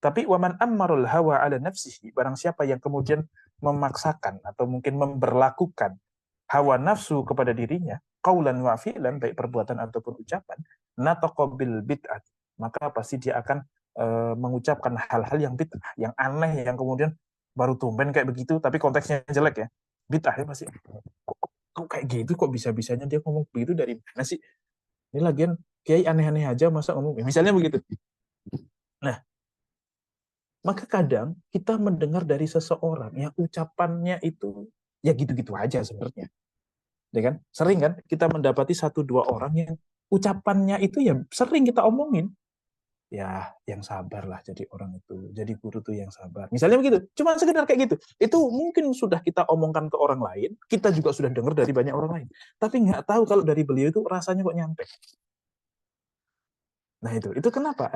Tapi waman ammarul hawa ala nafsihi, barang siapa yang kemudian memaksakan atau mungkin memberlakukan hawa nafsu kepada dirinya, qaulan wa fi'lan, baik perbuatan ataupun ucapan, nataqabil bid'ah, maka pasti dia akan mengucapkan hal-hal yang bid'ah, yang aneh, yang kemudian baru tumben kayak begitu, tapi konteksnya jelek ya. Bid'ah ya pasti. Kok kayak gitu, kok bisa-bisanya dia ngomong begitu, dari mana sih? Ini lagian kiai aneh-aneh aja masa ngomong. Misalnya begitu. Nah, maka kadang kita mendengar dari seseorang yang ucapannya itu ya gitu-gitu aja sebenarnya. Ya kan? Sering kan kita mendapati 1-2 orang yang ucapannya itu ya sering kita omongin. Ya, yang sabar lah jadi orang itu. Jadi guru tuh yang sabar. Misalnya begitu. Cuma sekedar kayak gitu. Itu mungkin sudah kita omongkan ke orang lain. Kita juga sudah dengar dari banyak orang lain. Tapi nggak tahu kalau dari beliau itu rasanya kok nyampe. Nah itu kenapa?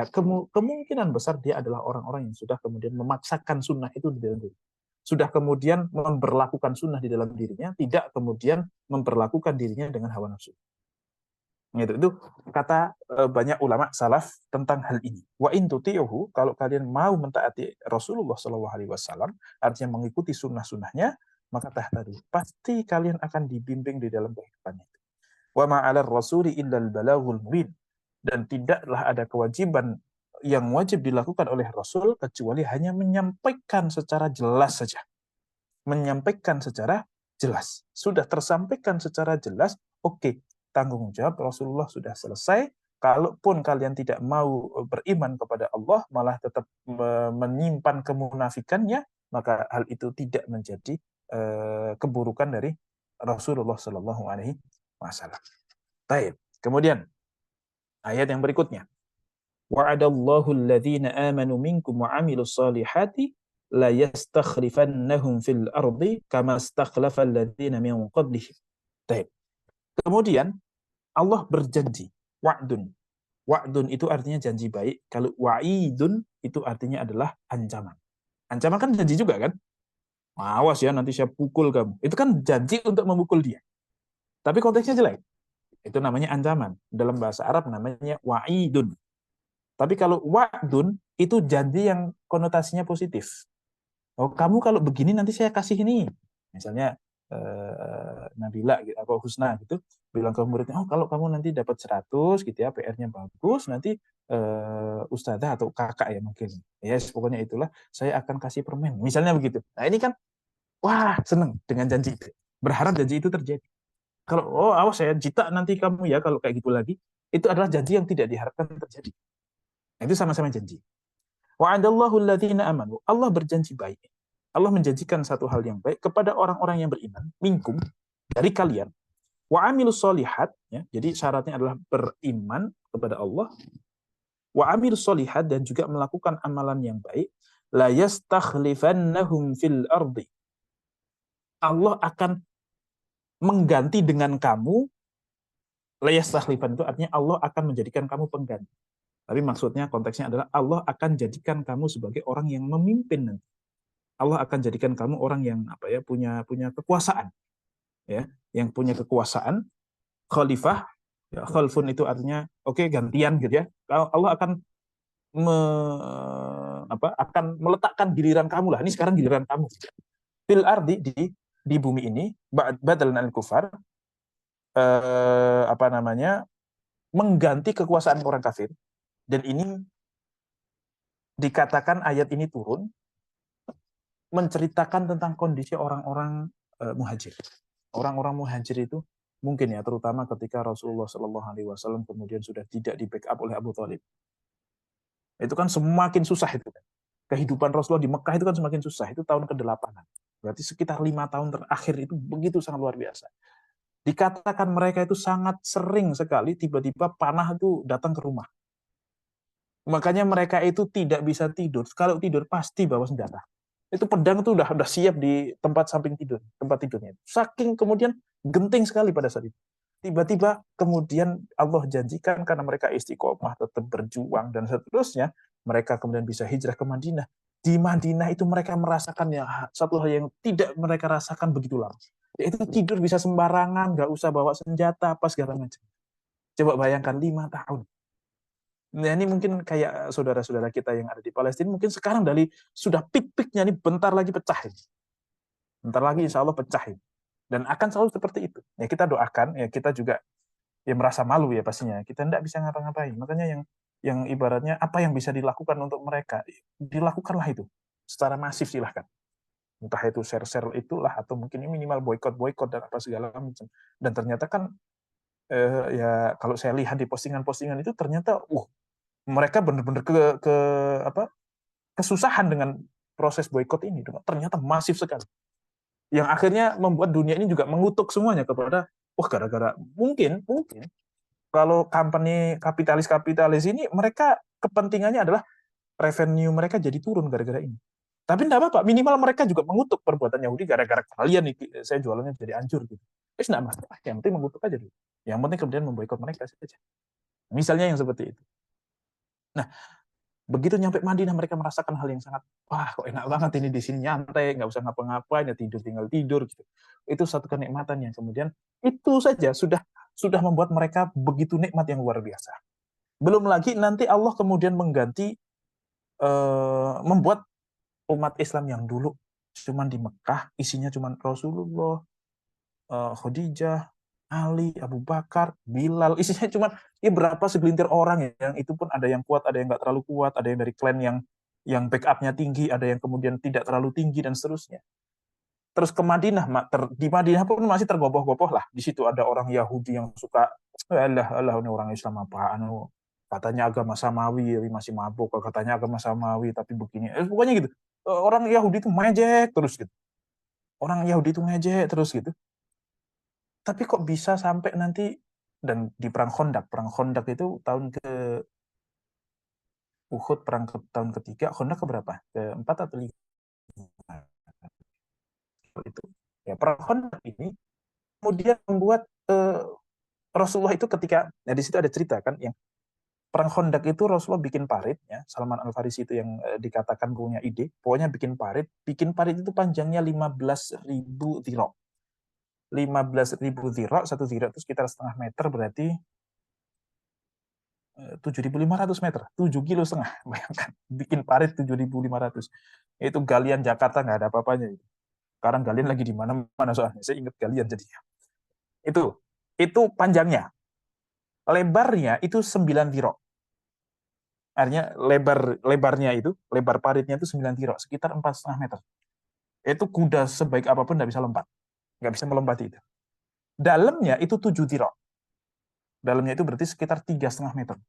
Kemungkinan besar dia adalah orang-orang yang sudah kemudian memaksakan sunnah itu di dalam diri. Sudah kemudian memperlakukan sunnah di dalam dirinya, tidak kemudian memperlakukan dirinya dengan hawa nafsu. Itu kata banyak ulama salaf tentang hal ini. Wa in tuti'uhu, kalau kalian mau mentaati Rasulullah SAW, artinya mengikuti sunnah-sunnahnya, maka tahtadu, pasti kalian akan dibimbing di dalam kehidupan itu. Wa ma'alar rasuli illal balaghul mubin. Dan tidaklah ada kewajiban yang wajib dilakukan oleh Rasul kecuali hanya menyampaikan secara jelas saja. Menyampaikan secara jelas. Sudah tersampaikan secara jelas, oke, tanggung jawab Rasulullah sudah selesai. Kalaupun kalian tidak mau beriman kepada Allah, malah tetap menyimpan kemunafikannya, maka hal itu tidak menjadi keburukan dari Rasulullah Shallallahu Alaihi Wasallam. Baik. Kemudian ayat yang berikutnya. Wa'adallahu alladhina amanu minkum wa 'amilus solihati la yastakhlifannahum fil ardi kama istakhlafa alladhina min qablihim. Baik. Kemudian Allah berjanji, wa'dun. Wa'dun itu artinya janji baik, kalau wa'idun itu artinya adalah ancaman. Ancaman kan janji juga kan? Awas ya nanti saya pukul kamu. Itu kan janji untuk memukul dia. Tapi konteksnya jelek. Itu namanya ancaman. Dalam bahasa Arab namanya wa'idun. Tapi kalau wa'dun, itu janji yang konotasinya positif. Oh, kamu kalau begini nanti saya kasih ini. Misalnya Nabila atau Husna gitu bilang ke muridnya, oh kalau kamu nanti dapat 100 gitu ya, PR-nya bagus, nanti ustazah atau kakak ya mungkin. Ya yes, pokoknya itulah, saya akan kasih permen. Misalnya begitu. Nah, ini kan wah, seneng dengan janji itu. Berharap janji itu terjadi. Kalau awas saya jita nanti kamu ya kalau kayak gitu lagi, itu adalah janji yang tidak diharapkan terjadi. Itu sama-sama janji. Wa'adallahu alladhina amanu. Allah berjanji baik. Allah menjanjikan satu hal yang baik kepada orang-orang yang beriman, minkum, dari kalian. Wa amilus solihat, ya, jadi syaratnya adalah beriman kepada Allah. Wa amilus solihat, dan juga melakukan amalan yang baik. La yastakhlifannahum fil ardi. Allah akan mengganti dengan kamu. La yastakhlifan itu artinya Allah akan menjadikan kamu pengganti. Tapi maksudnya konteksnya adalah Allah akan jadikan kamu sebagai orang yang memimpin nanti. Allah akan jadikan kamu orang yang punya kekuasaan, ya, yang punya kekuasaan. Khalifah, ya, khalfun itu artinya gantian gitu ya. Allah akan akan meletakkan giliran kamu lah. Ini sekarang giliran kamu. Fil ardi, di bumi ini, badalan al kufar, mengganti kekuasaan orang kafir. Dan ini dikatakan ayat ini turun menceritakan tentang kondisi orang-orang muhajir. Orang-orang muhajir itu mungkin ya, terutama ketika Rasulullah Shallallahu Alaihi Wasallam kemudian sudah tidak di backup oleh Abu Thalib. Itu kan semakin susah itu kan. Kehidupan Rasulullah di Mekah itu kan semakin susah. Itu tahun ke-8. Berarti sekitar 5 tahun terakhir itu begitu sangat luar biasa. Dikatakan mereka itu sangat sering sekali tiba-tiba panah itu datang ke rumah. Makanya mereka itu tidak bisa tidur. Kalau tidur pasti bawa senjata. Itu pedang itu udah siap di tempat samping tidur, tempat tidurnya. Saking kemudian genting sekali pada saat itu. Tiba-tiba kemudian Allah janjikan karena mereka istiqomah, tetap berjuang dan seterusnya, mereka kemudian bisa hijrah ke Madinah. Di Madinah itu mereka merasakan satu hal yang tidak mereka rasakan begitu lama. Yaitu tidur bisa sembarangan, nggak usah bawa senjata apa segala macam. Coba bayangkan 5 tahun. Nah, ini mungkin kayak saudara-saudara kita yang ada di Palestina, mungkin sekarang sudah pik-piknya nih, bentar lagi pecah ini. Bentar lagi insya Allah pecah ini. Dan akan selalu seperti itu. Ya, kita doakan, ya kita juga ya merasa malu ya pastinya. Kita tidak bisa ngapa-ngapain. Makanya yang ibaratnya apa yang bisa dilakukan untuk mereka, dilakukanlah itu. Secara masif silahkan. Entah itu share-share itulah, atau mungkin minimal boykot dan apa segala macam. Dan ternyata kan, ya kalau saya lihat di postingan-postingan itu ternyata, mereka benar-benar kesusahan dengan proses boykot ini. Ternyata masif sekali. Yang akhirnya membuat dunia ini juga mengutuk semuanya kepada, gara-gara mungkin kalau company kapitalis ini, mereka kepentingannya adalah revenue mereka jadi turun gara-gara ini. Tapi tidak apa-apa, minimal mereka juga mengutuk perbuatan Yahudi gara-gara kalian nih, saya jualannya jadi hancur gitu. Tidak masalah, yang penting mengutuk aja dulu. Yang penting kemudian memboikot mereka saja. Misalnya yang seperti itu. Nah, begitu nyampe Madinah, mereka merasakan hal yang sangat, kok enak banget ini di sini, nyantai, nggak usah ngapa-ngapain, ya tinggal tidur gitu. Itu satu kenikmatan yang kemudian itu saja sudah membuat mereka begitu nikmat yang luar biasa. Belum lagi nanti Allah kemudian mengganti, membuat umat Islam yang dulu cuman di Mekah, isinya cuman Rasulullah, Khadijah, Ali, Abu Bakar, Bilal, isinya cuma berapa segelintir orang, yang itu pun ada yang kuat, ada yang nggak terlalu kuat, ada yang dari klan yang backupnya tinggi, ada yang kemudian tidak terlalu tinggi dan seterusnya. Terus ke Madinah, di Madinah pun masih tergopoh-gopoh lah. Di situ ada orang Yahudi yang suka, Allah ini orang Islam apaan, katanya agama Samawi, tapi masih mabuk, katanya agama Samawi tapi begini, pokoknya gitu. Orang Yahudi itu ngejek terus gitu. Orang Yahudi itu ngejek terus gitu. Tapi kok bisa sampai nanti, dan di perang Khandaq itu tahun ke Uhud, tahun ketiga, Khandaq keberapa? Ke-4 atau 5? Itu ya, perang Khandaq ini kemudian membuat Rasulullah itu ketika, di situ ada cerita kan, yang perang Khandaq itu Rasulullah bikin parit, ya, Salman Al-Farisi itu yang dikatakan punya ide, pokoknya bikin parit itu panjangnya 15.000 dhira. 15.000 dhira, satu dhira itu sekitar setengah meter, berarti 7.500 meter, 7,5 kilo. Bayangkan, bikin parit 7.500. Itu galian Jakarta nggak ada apa-apanya. Sekarang galian lagi di mana-mana soalnya. Saya ingat galian jadinya. Itu panjangnya. Lebarnya itu 9 dhira. Artinya lebarnya itu, lebar paritnya itu 9 dhira, sekitar 4,5 meter. Itu kuda sebaik apapun nggak bisa lompat. Nggak bisa melompati itu. Dalamnya itu 7 dhira. Dalamnya itu berarti sekitar 3,5 meter.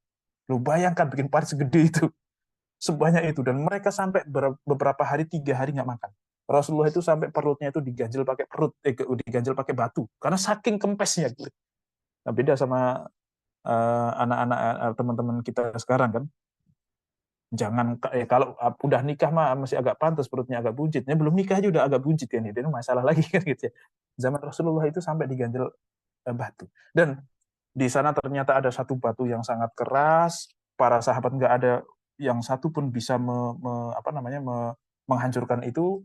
Lu bayangkan bikin parit segede itu, sebanyak itu, dan mereka sampai beberapa hari, 3 hari nggak makan. Rasulullah itu sampai perutnya itu diganjel pakai batu karena saking kempesnya gitu. Nah, beda sama anak-anak teman-teman kita sekarang kan. Jangan kalau udah nikah mah masih agak pantas perutnya agak buncit. Belum nikah aja udah agak buncit kan itu masalah lagi kan gitu ya. Zaman Rasulullah itu sampai diganjel batu. Dan di sana ternyata ada satu batu yang sangat keras, para sahabat nggak ada yang satu pun bisa menghancurkan itu,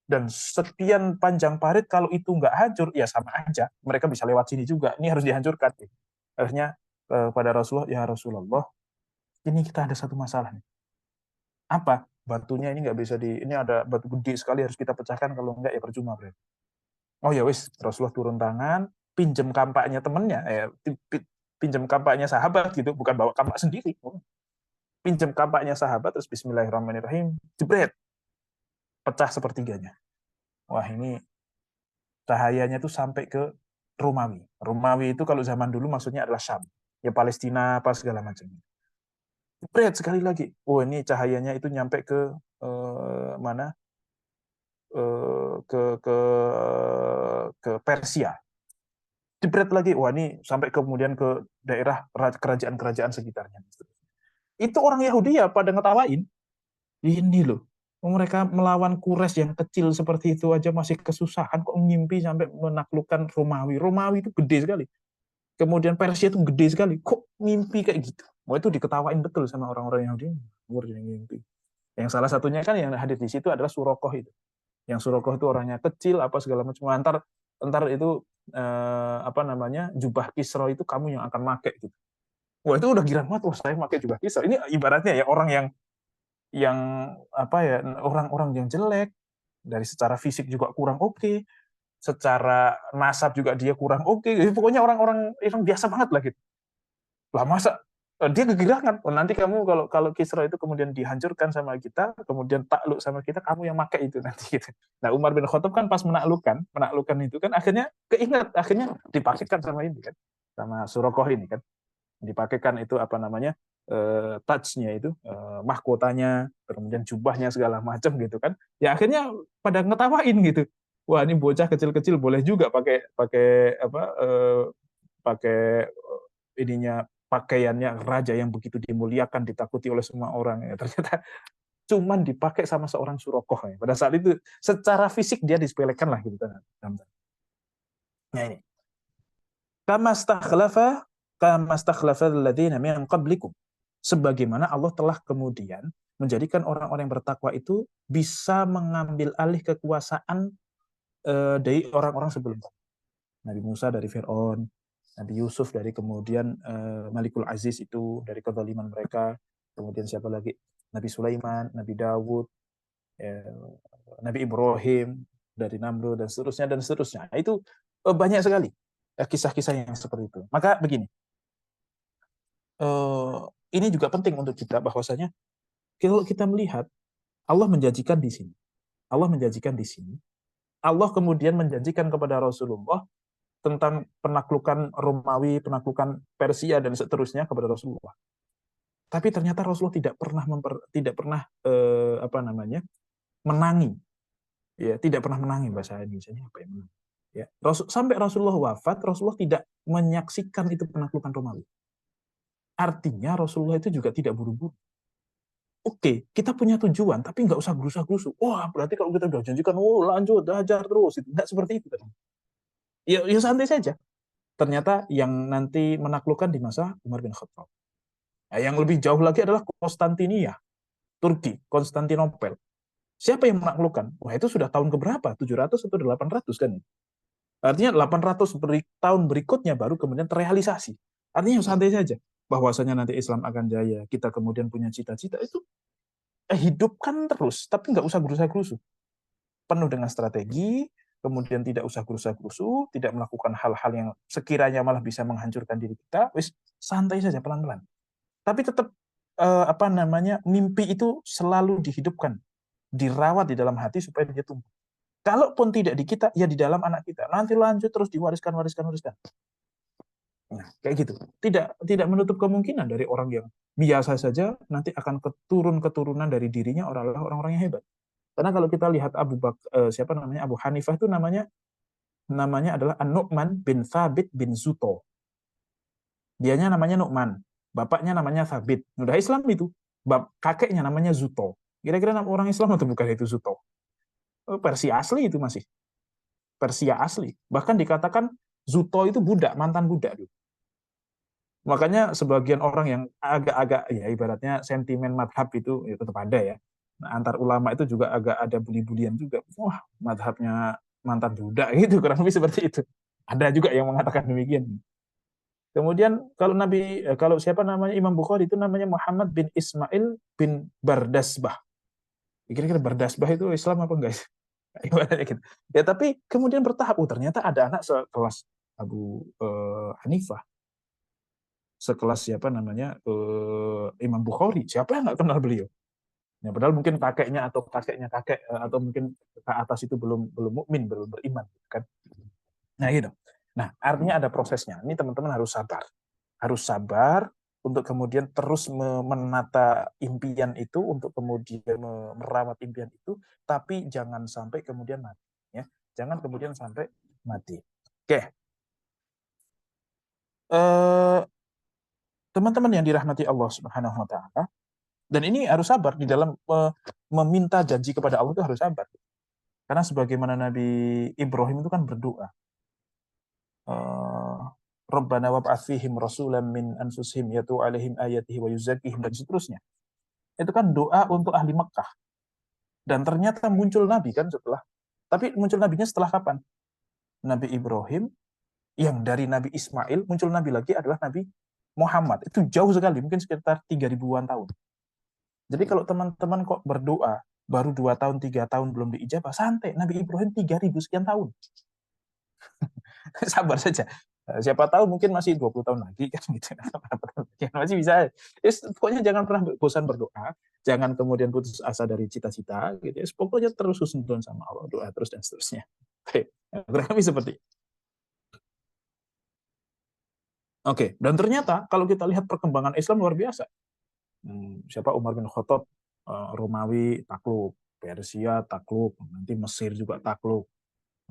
dan sekian panjang parit kalau itu nggak hancur ya sama aja mereka bisa lewat sini juga, ini harus dihancurkan. Akhirnya pada Rasulullah, ya Rasulullah, ini kita ada satu masalah nih. Apa? Batunya ini nggak bisa ini ada batu gede sekali harus kita pecahkan, kalau nggak ya percuma berarti. Oh ya wis, Rasulullah turun tangan, pinjem kampaknya temennya, pinjem kampaknya sahabat gitu, bukan bawa kampak sendiri. Pinjem kampaknya sahabat, terus Bismillahirrahmanirrahim, jebret, pecah sepertiganya. Wah, ini cahayanya tuh sampai ke Romawi. Romawi itu kalau zaman dulu maksudnya adalah Syam, ya Palestina apa segala macam. Jebret sekali lagi. Oh, ini cahayanya itu nyampe ke mana? Ke Persia. Jebret lagi. Wah, ini sampai kemudian ke daerah kerajaan-kerajaan sekitarnya. Itu orang Yahudi ya pada ngetawain. Ini loh, mereka melawan Quraisy yang kecil seperti itu aja masih kesusahan, kok ngimpi sampai menaklukkan Romawi. Romawi itu gede sekali. Kemudian Persia itu gede sekali. Kok mimpi kayak gitu? Wah, itu diketawain betul sama orang-orang Yahudi. Mimpi. Yang salah satunya kan yang hadir di situ adalah Surakoh itu. Yang Surakoh itu orangnya kecil apa segala macam. Antar itu jubah Kisra itu kamu yang akan pakai gitu. Wah, itu udah girang banget. Wah, saya pakai jubah Kisra. Ini ibaratnya ya orang yang orang-orang yang jelek, dari secara fisik juga kurang oke, secara nasab juga dia kurang oke. Pokoknya orang-orang yang biasa banget lah gitu. Lah masa dia kegirangan, nanti kamu kalau Kisra itu kemudian dihancurkan sama kita, kemudian takluk sama kita, kamu yang pakai itu nanti gitu. Nah, Umar bin Khattab kan pas menaklukkan itu kan akhirnya keinget, akhirnya dipakaikan sama ini kan, sama Surakoh ini kan, dipakaikan itu touch-nya itu, mahkotanya, kemudian jubahnya segala macam gitu kan. Ya akhirnya pada ngetawain gitu. Wah, ini bocah kecil-kecil boleh juga pakai pakaiannya raja yang begitu dimuliakan, ditakuti oleh semua orang. Ya, ternyata cuman dipakai sama seorang Surakoh ya. Pada saat itu secara fisik dia disepelekan lah gitu. Nah ini. Kama stakhlafa alladziina min qablikum. Sebagaimana Allah telah kemudian menjadikan orang-orang yang bertakwa itu bisa mengambil alih kekuasaan dari orang-orang sebelumnya. Nabi Musa dari Fir'aun, Nabi Yusuf dari kemudian Malikul Aziz itu dari kezaliman mereka, kemudian siapa lagi? Nabi Sulaiman, Nabi Dawud, Nabi Ibrahim dari Namrud dan seterusnya. Itu banyak sekali kisah-kisah yang seperti itu. Maka begini, ini juga penting untuk kita bahwasanya kalau kita melihat Allah menjanjikan di sini, Allah kemudian menjanjikan kepada Rasulullah tentang penaklukan Romawi, penaklukan Persia dan seterusnya kepada Rasulullah. Tapi ternyata Rasulullah tidak pernah menangi. Ya, tidak pernah menangi, bahasa Indonesia-nya apa ya? Ya, sampai Rasulullah wafat, Rasulullah tidak menyaksikan itu penaklukan Romawi. Artinya Rasulullah itu juga tidak buru-buru. Oke, kita punya tujuan, tapi nggak usah gerusa-gerusu. Wah, berarti kalau kita udah janjikan, lanjut, hajar terus. Nggak seperti itu. Ya santai saja. Ternyata yang nanti menaklukkan di masa Umar bin Khattab. Nah, yang lebih jauh lagi adalah Konstantinia, Turki, Konstantinopel. Siapa yang menaklukkan? Wah, itu sudah tahun keberapa? 700 atau 800 kan? Artinya 800 tahun berikutnya baru kemudian terrealisasi. Artinya santai saja. Bahwasanya nanti Islam akan jaya, kita kemudian punya cita-cita, itu hidupkan terus, tapi nggak usah gerusa-gerusu. Penuh dengan strategi, kemudian tidak usah gerusa-gerusu, tidak melakukan hal-hal yang sekiranya malah bisa menghancurkan diri kita, wis santai saja, pelan-pelan. Tapi tetap mimpi itu selalu dihidupkan, dirawat di dalam hati supaya dia tumbuh. Kalaupun tidak di kita, ya di dalam anak kita. Nanti lanjut terus diwariskan. Nah, kayak gitu. Tidak menutup kemungkinan dari orang yang biasa saja nanti akan keturunan dari dirinya orang-orang yang hebat. Karena kalau kita lihat Abu Hanifah itu namanya adalah An-Nu'man bin Thabit bin Zuto. Dianya namanya Nu'man, bapaknya namanya Thabit. Udah Islam itu. Kakeknya namanya Zuto. Kira-kira nama orang Islam atau bukan itu Zuto? Persia asli itu masih. Persia asli. Bahkan dikatakan Zuto itu budak, mantan budak. Makanya sebagian orang yang agak-agak ya ibaratnya sentimen madhab itu ya tetap ada ya. Nah, antar ulama itu juga agak ada bully-bulian juga. Wah, madhabnya mantan budak gitu, kurang lebih seperti itu. Ada juga yang mengatakan demikian. Kemudian kalau siapa namanya Imam Bukhari itu namanya Muhammad bin Ismail bin Bardasbah. Kira-kira Bardasbah itu Islam apa enggak? Gitu. Ya tapi kemudian bertahap, ternyata ada anak sekelas Abu Hanifah, sekelas siapa namanya Imam Bukhari. Siapa yang nggak kenal beliau? Ya, padahal mungkin kakeknya atau kakeknya kakek atau mungkin ke atas itu belum mukmin, belum beriman, kan? Nah gitu. Nah artinya ada prosesnya. Ini teman-teman harus sabar untuk kemudian terus menata impian itu, untuk kemudian merawat impian itu, tapi jangan sampai kemudian mati. Ya, jangan kemudian sampai mati. Oke. Teman-teman yang dirahmati Allah Subhanahu Wa Taala, dan ini harus sabar di dalam meminta janji kepada Allah, itu harus sabar. Karena sebagaimana Nabi Ibrahim itu kan berdoa, Rabbana wab'ats fihim rasulan min anfusihim yatlu 'alaihim ayatihi wa yuzakkihim, dan seterusnya. Itu kan doa untuk ahli Mekah. Dan ternyata muncul nabi kan setelah. Tapi muncul nabinya setelah kapan? Nabi Ibrahim, yang dari Nabi Ismail muncul nabi lagi adalah Nabi Muhammad. Itu jauh sekali, mungkin sekitar 3.000-an tahun. Jadi kalau teman-teman kok berdoa baru 2 tahun, 3 tahun belum diijabah, santai. Nabi Ibrahim 3.000 sekian tahun. Sabar saja. Siapa tahu mungkin masih 20 tahun lagi kan gitu. Masih bisa. Pokoknya jangan pernah bosan berdoa, jangan kemudian putus asa dari cita-cita gitu ya. Pokoknya terus husnuzon sama Allah, doa terus dan seterusnya. Oke, kurang lebih seperti. Oke, dan ternyata kalau kita lihat perkembangan Islam luar biasa. Siapa Umar bin Khattab, Romawi takluk, Persia takluk, nanti Mesir juga takluk.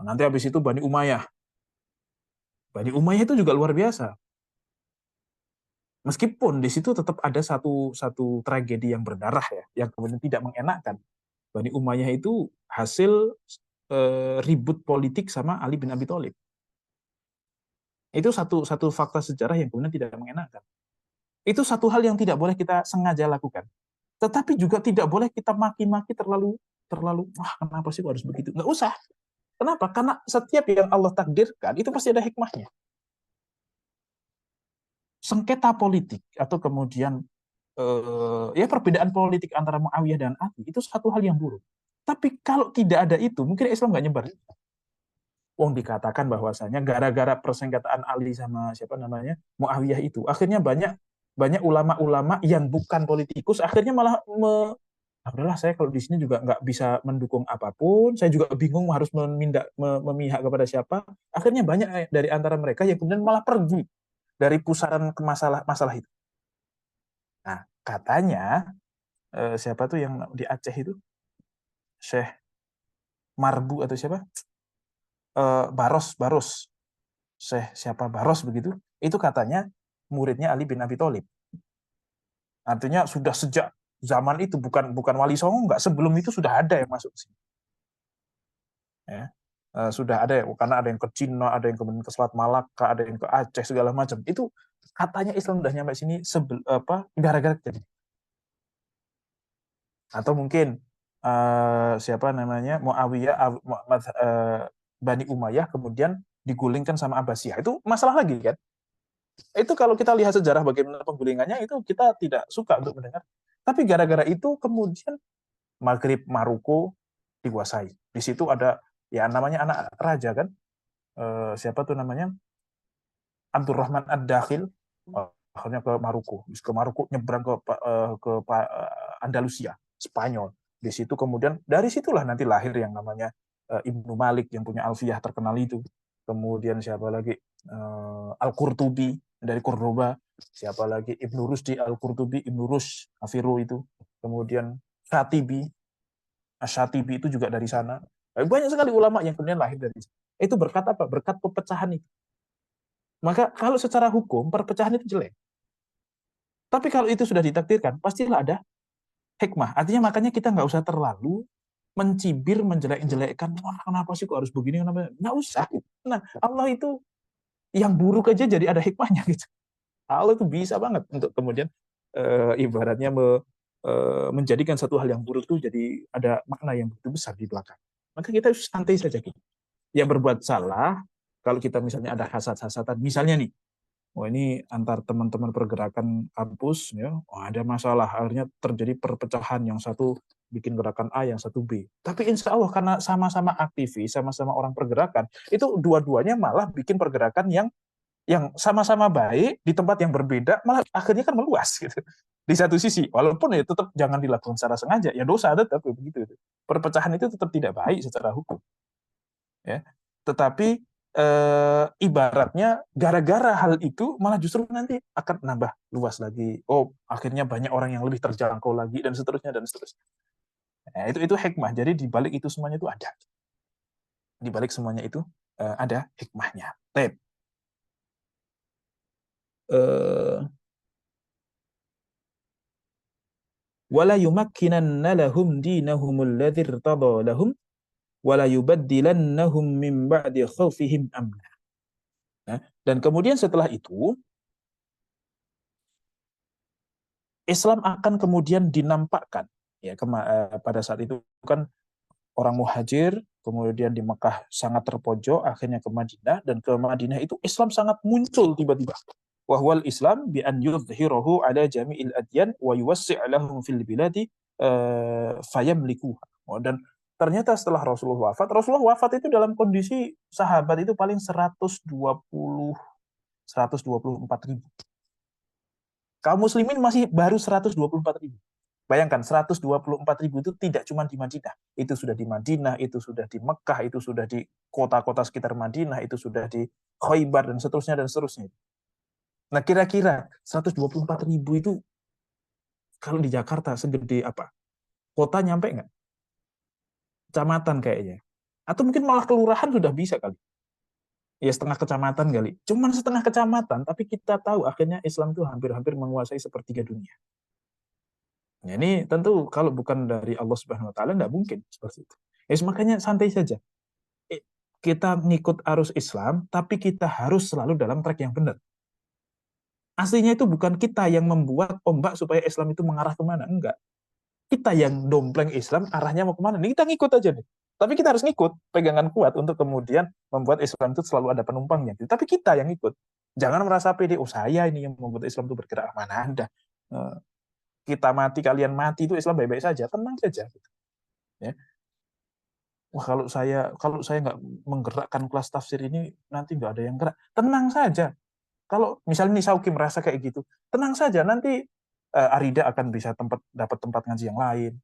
Nanti habis itu Bani Umayyah. Bani Umayyah itu juga luar biasa. Meskipun di situ tetap ada satu tragedi yang berdarah ya, yang kemudian tidak mengenakan. Bani Umayyah itu hasil ribut politik sama Ali bin Abi Thalib. Itu satu fakta sejarah yang kemudian tidak mengenakan. Itu satu hal yang tidak boleh kita sengaja lakukan. Tetapi juga tidak boleh kita maki-maki terlalu, wah kenapa sih harus begitu? Nggak usah. Kenapa? Karena setiap yang Allah takdirkan itu pasti ada hikmahnya. Sengketa politik atau kemudian ya perbedaan politik antara Muawiyah dan Ali itu satu hal yang buruk. Tapi kalau tidak ada itu, mungkin Islam nggak nyebar. Wong dikatakan bahwasanya gara-gara persengketaan Ali sama siapa namanya Muawiyah itu, akhirnya banyak ulama-ulama yang bukan politikus akhirnya malah udahlah, saya kalau di sini juga nggak bisa mendukung apapun, saya juga bingung harus memihak kepada siapa. Akhirnya banyak dari antara mereka yang kemudian malah pergi dari pusaran ke masalah itu. Nah, katanya siapa tuh yang di Aceh itu? Syekh Marbu atau siapa? Baros. Syekh siapa Baros begitu? Itu katanya muridnya Ali bin Abi Thalib. Artinya sudah sejak zaman itu, bukan Wali Songo, enggak, sebelum itu sudah ada yang masuk ke sini. Ya. Sudah ada ya, karena ada yang ke Cina, ada yang kemudian ke Selat Malaka, ada yang ke Aceh segala macam. Itu katanya Islam sudah nyampe sini gara-gara jadi. Atau mungkin siapa namanya Muawiyah Bani Umayyah kemudian digulingkan sama Abbasiyah. Itu masalah lagi kan? Itu kalau kita lihat sejarah bagaimana penggulingannya itu kita tidak suka untuk mendengar. Tapi gara-gara itu kemudian Maghrib Maroko dikuasai. Di situ ada ya namanya anak raja kan, siapa tuh namanya Abdurrahman Ad-Dakhil, akhirnya ke Maroko nyebrang ke Andalusia, Spanyol. Di situ kemudian dari situlah nanti lahir yang namanya Ibnu Malik yang punya Alfiyah terkenal itu. Kemudian siapa lagi, Al-Qurtubi dari Cordoba, siapa lagi Ibnu Rusdi Al-Qurtubi, Ibnu Rushd Afiru itu, kemudian Khatibi Asy-Syatibi itu juga dari sana. Banyak sekali ulama yang kemudian lahir dari sana. Itu berkat apa? Berkat perpecahan itu. Maka kalau secara hukum perpecahan itu jelek. Tapi kalau itu sudah ditakdirkan, pastilah ada hikmah. Artinya makanya kita nggak usah terlalu mencibir, menjelek-jelekkan. Wah, kenapa sih kok harus begini? Kenapa? Nggak usah. Nah, Allah itu yang buruk aja jadi ada hikmahnya gitu. Allah itu bisa banget untuk kemudian ibaratnya menjadikan satu hal yang buruk itu jadi ada makna yang begitu besar di belakang. Maka kita harus santai saja gitu. Yang berbuat salah, kalau kita misalnya ada hasad-hasatan, misalnya nih, oh ini antar teman-teman pergerakan kampus, ya, oh ada masalah, akhirnya terjadi perpecahan, yang satu bikin gerakan A, yang satu B. Tapi insya Allah karena sama-sama aktivis, sama-sama orang pergerakan, itu dua-duanya malah bikin pergerakan yang sama-sama baik di tempat yang berbeda, malah akhirnya kan meluas gitu. Di satu sisi, walaupun ya tetap jangan dilakukan secara sengaja, ya dosa tetap begitu. Perpecahan itu tetap tidak baik secara hukum. Ya. Tetapi ibaratnya gara-gara hal itu malah justru nanti akan nambah luas lagi. Oh, akhirnya banyak orang yang lebih terjangkau lagi dan seterusnya dan seterusnya. Nah, itu hikmah. Jadi di balik itu semuanya itu ada. Di balik semuanya itu ada hikmahnya. Tep. Wala yumakkinanna lahum dinahumul ladzi irtada lahum wala yubaddilannahum min ba'di khaufihim amna. Nah, dan kemudian setelah itu Islam akan kemudian dinampakkan ya pada saat itu kan orang muhajir kemudian di Mekah sangat terpojok akhirnya ke Madinah dan ke Madinah itu Islam sangat muncul tiba-tiba. Wahwal Islam bi an yudhhirahu ala jami'il adyan wa yuwassi' lahum fil biladi fayamlikuha. Dan ternyata setelah Rasulullah wafat itu dalam kondisi sahabat itu paling 124 ribu. Kaum muslimin masih baru 124 ribu. Bayangkan 124 ribu itu tidak cuma di Madinah. Itu sudah di Madinah, itu sudah di Mekah, itu sudah di kota-kota sekitar Madinah, itu sudah di Khaybar dan seterusnya dan seterusnya. Nah kira-kira 124 ribu itu kalau di Jakarta segede apa? Kota nyampe nggak? Kecamatan kayaknya. Atau mungkin malah kelurahan sudah bisa kali. Ya setengah kecamatan kali. Cuman setengah kecamatan, tapi kita tahu akhirnya Islam itu hampir-hampir menguasai sepertiga dunia. Ya, ini tentu kalau bukan dari Allah Subhanahu Wa Taala nggak mungkin seperti itu. Ya makanya santai saja. Kita ngikut arus Islam, tapi kita harus selalu dalam track yang benar. Aslinya itu bukan kita yang membuat ombak supaya Islam itu mengarah kemana, enggak. Kita yang dompleng Islam arahnya mau kemana, ini kita ngikut aja nih. Tapi kita harus ngikut, pegangan kuat untuk kemudian membuat Islam itu selalu ada penumpangnya. Tapi kita yang ikut. Jangan merasa pede, oh saya ini yang membuat Islam itu bergerak, mana ada. Kita mati, kalian mati, itu Islam baik-baik saja, tenang saja. Ya. Wah kalau saya nggak menggerakkan kelas tafsir ini, nanti nggak ada yang gerak. Tenang saja. Kalau misalnya nih Sauki merasa kayak gitu, tenang saja, nanti Arida akan bisa dapat tempat ngaji yang lain,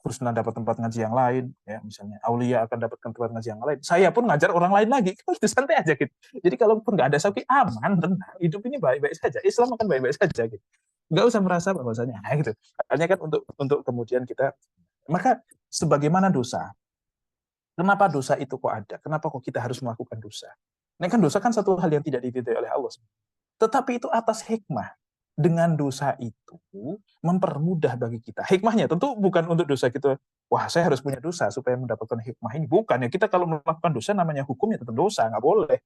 Kusna dapat tempat ngaji yang lain, ya misalnya Aulia akan dapat tempat ngaji yang lain. Saya pun ngajar orang lain lagi, itu santai aja gitu. Jadi kalaupun nggak ada Sauki, aman, tenang, hidup ini baik-baik saja, Islam akan baik-baik saja gitu. Nggak usah merasa bahwasanya gitu. Hanya kan untuk kemudian kita, maka sebagaimana dosa. Kenapa dosa itu kok ada? Kenapa kok kita harus melakukan dosa? Ini kan dosa kan satu hal yang tidak diridhoi oleh Allah. Tetapi itu atas hikmah. Dengan dosa itu mempermudah bagi kita. Hikmahnya tentu bukan untuk dosa kita, wah saya harus punya dosa supaya mendapatkan hikmah ini. Bukan ya, kita kalau melakukan dosa namanya hukumnya tetap dosa, nggak boleh.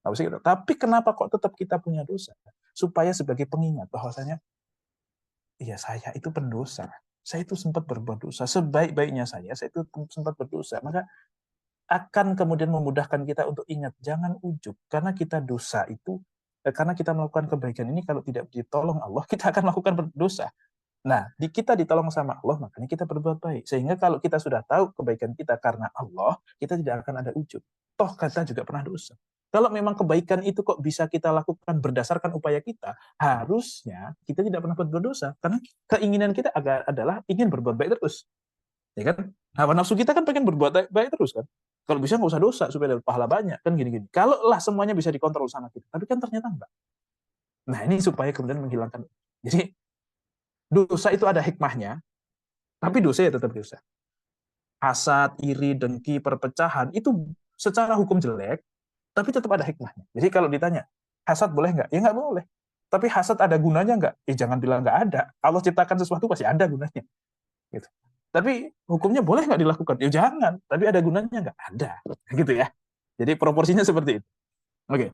Nggak usah gitu. Tapi kenapa kok tetap kita punya dosa? Supaya sebagai pengingat bahwasanya, iya saya itu pendosa. Saya itu sempat berbuat dosa. Sebaik-baiknya saya itu sempat berdosa. Maka akan kemudian memudahkan kita untuk ingat, jangan ujub. Karena kita dosa itu, karena kita melakukan kebaikan ini, kalau tidak ditolong Allah, kita akan melakukan dosa. Nah, kita ditolong sama Allah, makanya kita berbuat baik. Sehingga kalau kita sudah tahu kebaikan kita karena Allah, kita tidak akan ada ujub. Toh kita juga pernah dosa. Kalau memang kebaikan itu kok bisa kita lakukan berdasarkan upaya kita, harusnya kita tidak pernah berbuat dosa. Karena keinginan kita adalah ingin berbuat baik terus. Ya kan? Hawa nafsu kita kan pengen berbuat baik terus kan? Kalau bisa nggak usah dosa supaya dapat pahala banyak kan gini-gini. Kalau lah semuanya bisa dikontrol sama kita, tapi kan ternyata enggak. Nah ini supaya kemudian menghilangkan. Jadi dosa itu ada hikmahnya, tapi dosa ya tetap dosa. hasad, iri, dengki, perpecahan itu secara hukum jelek, tapi tetap ada hikmahnya. Jadi kalau ditanya, hasad boleh nggak? Ya nggak boleh. Tapi hasad ada gunanya nggak? Jangan bilang nggak ada. Allah ciptakan sesuatu pasti ada gunanya. Gitu. Tapi hukumnya boleh nggak dilakukan? Ya jangan. Tapi ada gunanya nggak? Ada. Gitu ya. Jadi proporsinya seperti itu. Oke.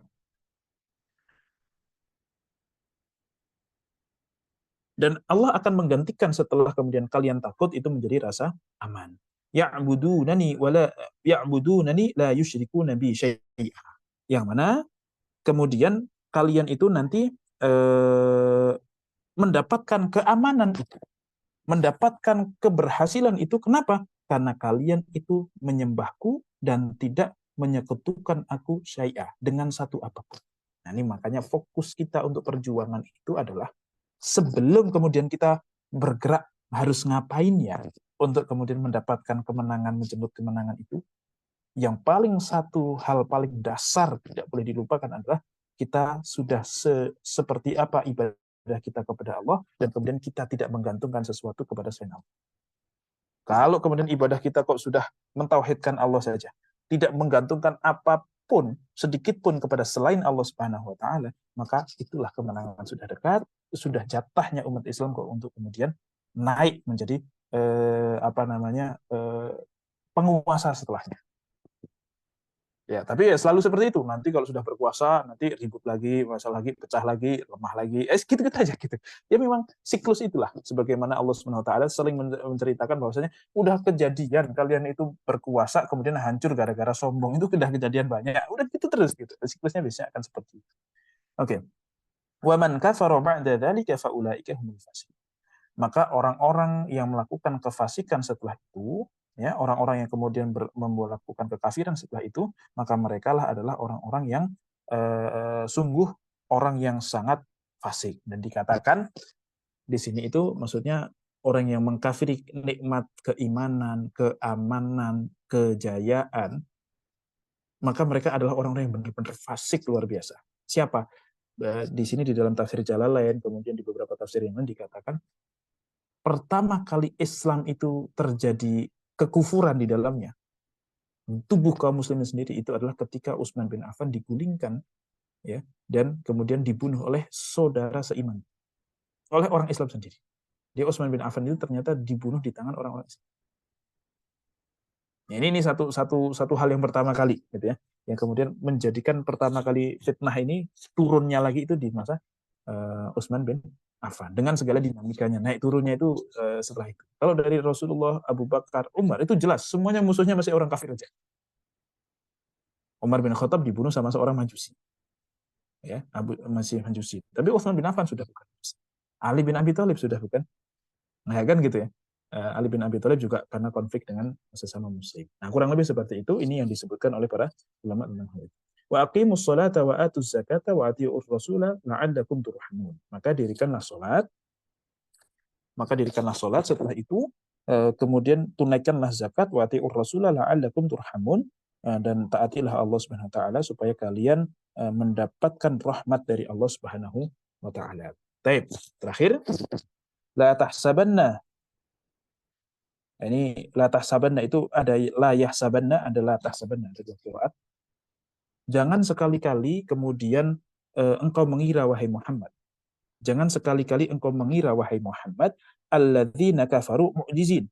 Dan Allah akan menggantikan setelah kemudian kalian takut itu menjadi rasa aman. Ya'budunani wala ya'budunani la yusyrikuna bi syai'a. Yang mana kemudian kalian itu nanti mendapatkan keamanan itu, mendapatkan keberhasilan itu. Kenapa? Karena kalian itu menyembahku dan tidak menyekutukan aku syai'a dengan satu apapun. Nah, ini makanya fokus kita untuk perjuangan itu adalah sebelum kemudian kita bergerak harus ngapain ya untuk kemudian mendapatkan kemenangan, menjemput kemenangan itu. Yang paling satu hal paling dasar tidak boleh dilupakan adalah kita sudah seperti apa ibadah kita kepada Allah dan kemudian kita tidak menggantungkan sesuatu kepada selain Allah. Kalau kemudian ibadah kita kok sudah mentauhidkan Allah saja, tidak menggantungkan apapun sedikit pun kepada selain Allah Subhanahu wa taala, maka itulah kemenangan sudah dekat, sudah jatahnya umat Islam kok untuk kemudian naik menjadi penguasa setelahnya. Ya, tapi ya selalu seperti itu. Nanti kalau sudah berkuasa, nanti ribut lagi, masalah lagi, pecah lagi, lemah lagi. Gitu-gitu aja gitu. Ya memang siklus itulah. Sebagaimana Allah Subhanahu wa taala sering menceritakan bahwasanya udah kejadian kalian itu berkuasa kemudian hancur gara-gara sombong. Itu sudah kejadian banyak. Udah gitu terus gitu. Siklusnya biasanya akan seperti itu. Oke. Wa man kafara ba'da dzalika fa ulaika humul fasiqun. Maka orang-orang yang melakukan kefasikan setelah itu, ya, orang-orang yang kemudian melakukan kekafiran setelah itu, maka mereka lah adalah orang-orang yang sungguh orang yang sangat fasik. Dan dikatakan di sini itu maksudnya orang yang mengkafiri nikmat keimanan, keamanan, kejayaan, maka mereka adalah orang-orang yang benar-benar fasik luar biasa. Siapa? Di sini di dalam tafsir Jalalain, kemudian di beberapa tafsir yang lain dikatakan pertama kali Islam itu terjadi kekufuran di dalamnya, tubuh kaum muslimin sendiri itu adalah ketika Utsman bin Affan digulingkan, ya, dan kemudian dibunuh oleh saudara seiman, oleh orang Islam sendiri. Dia Utsman bin Affan itu ternyata dibunuh di tangan orang-orang Islam. Ya, ini satu hal yang pertama kali, gitu ya, yang kemudian menjadikan pertama kali fitnah ini turunnya lagi itu di masa Utsman bin Affan dengan segala dinamikanya, naik turunnya itu setelah itu. Kalau dari Rasulullah, Abu Bakar, Umar itu jelas semuanya musuhnya masih orang kafir aja. Umar bin Khattab dibunuh sama seorang Majusi, ya, masih Majusi. Tapi Utsman bin Affan sudah bukan. Ali bin Abi Thalib sudah bukan. Nah kan gitu ya. Ali bin Abi Thalib juga karena konflik dengan sesama muslim. Nah kurang lebih seperti itu. Ini yang disebutkan oleh para ulama tentang hal itu. Wa aqimus sholata wa atuz zakata wa atiur rasula la'allakum turhamun. Maka dirikanlah salat, setelah itu kemudian tunaikanlah zakat wa atiur rasula la'allakum turhamun, dan taatilah Allah Subhanahu wa taala supaya kalian mendapatkan rahmat dari Allah Subhanahu wa taala. Baik, terakhir la tahsabanna. Ini la tahsabanna itu ada la yahsabanna, ada la tahsabanna, ada dua qiraat. Jangan sekali-kali kemudian engkau mengira wahai Muhammad. Jangan sekali-kali engkau mengira wahai Muhammad alladzina kafaru mu'jizin.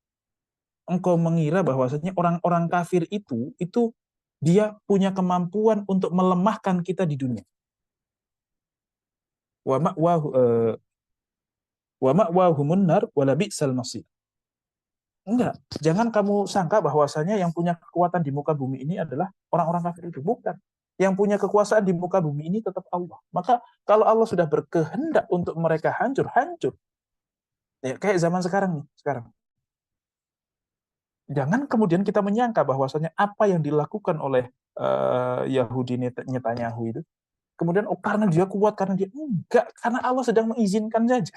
Engkau mengira bahwasanya orang-orang kafir itu dia punya kemampuan untuk melemahkan kita di dunia. Wa ma'wahumun nar wa labi'sal masir. Enggak, jangan kamu sangka bahwasanya yang punya kekuatan di muka bumi ini adalah orang-orang kafir itu. Bukan. Yang punya kekuasaan di muka bumi ini tetap Allah. Maka kalau Allah sudah berkehendak untuk mereka hancur, hancur. Ya, kayak zaman sekarang nih, sekarang. Jangan kemudian kita menyangka bahwasanya apa yang dilakukan oleh Yahudi Netanyahu itu, kemudian karena dia kuat, karena dia enggak, karena Allah sedang mengizinkan saja.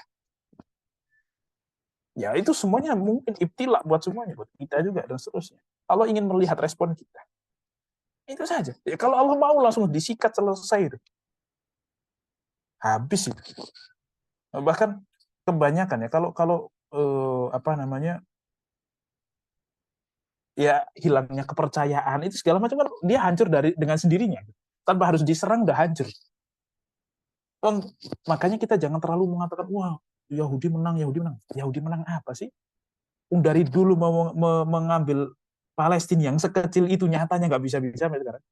Ya itu semuanya mungkin ibtila buat semuanya, buat kita juga dan seterusnya. Allah ingin melihat respon kita. Itu saja. Ya, kalau Allah mau langsung disikat selesai itu. Habis itu. Bahkan kebanyakan ya kalau ya hilangnya kepercayaan itu segala macam kan dia hancur dengan sendirinya tanpa harus diserang udah hancur. Makanya kita jangan terlalu mengatakan wah Yahudi menang. Yahudi menang apa sih? Dari dulu mau mengambil Palestina yang sekecil itu nyatanya nggak bisa-bisa sekarang.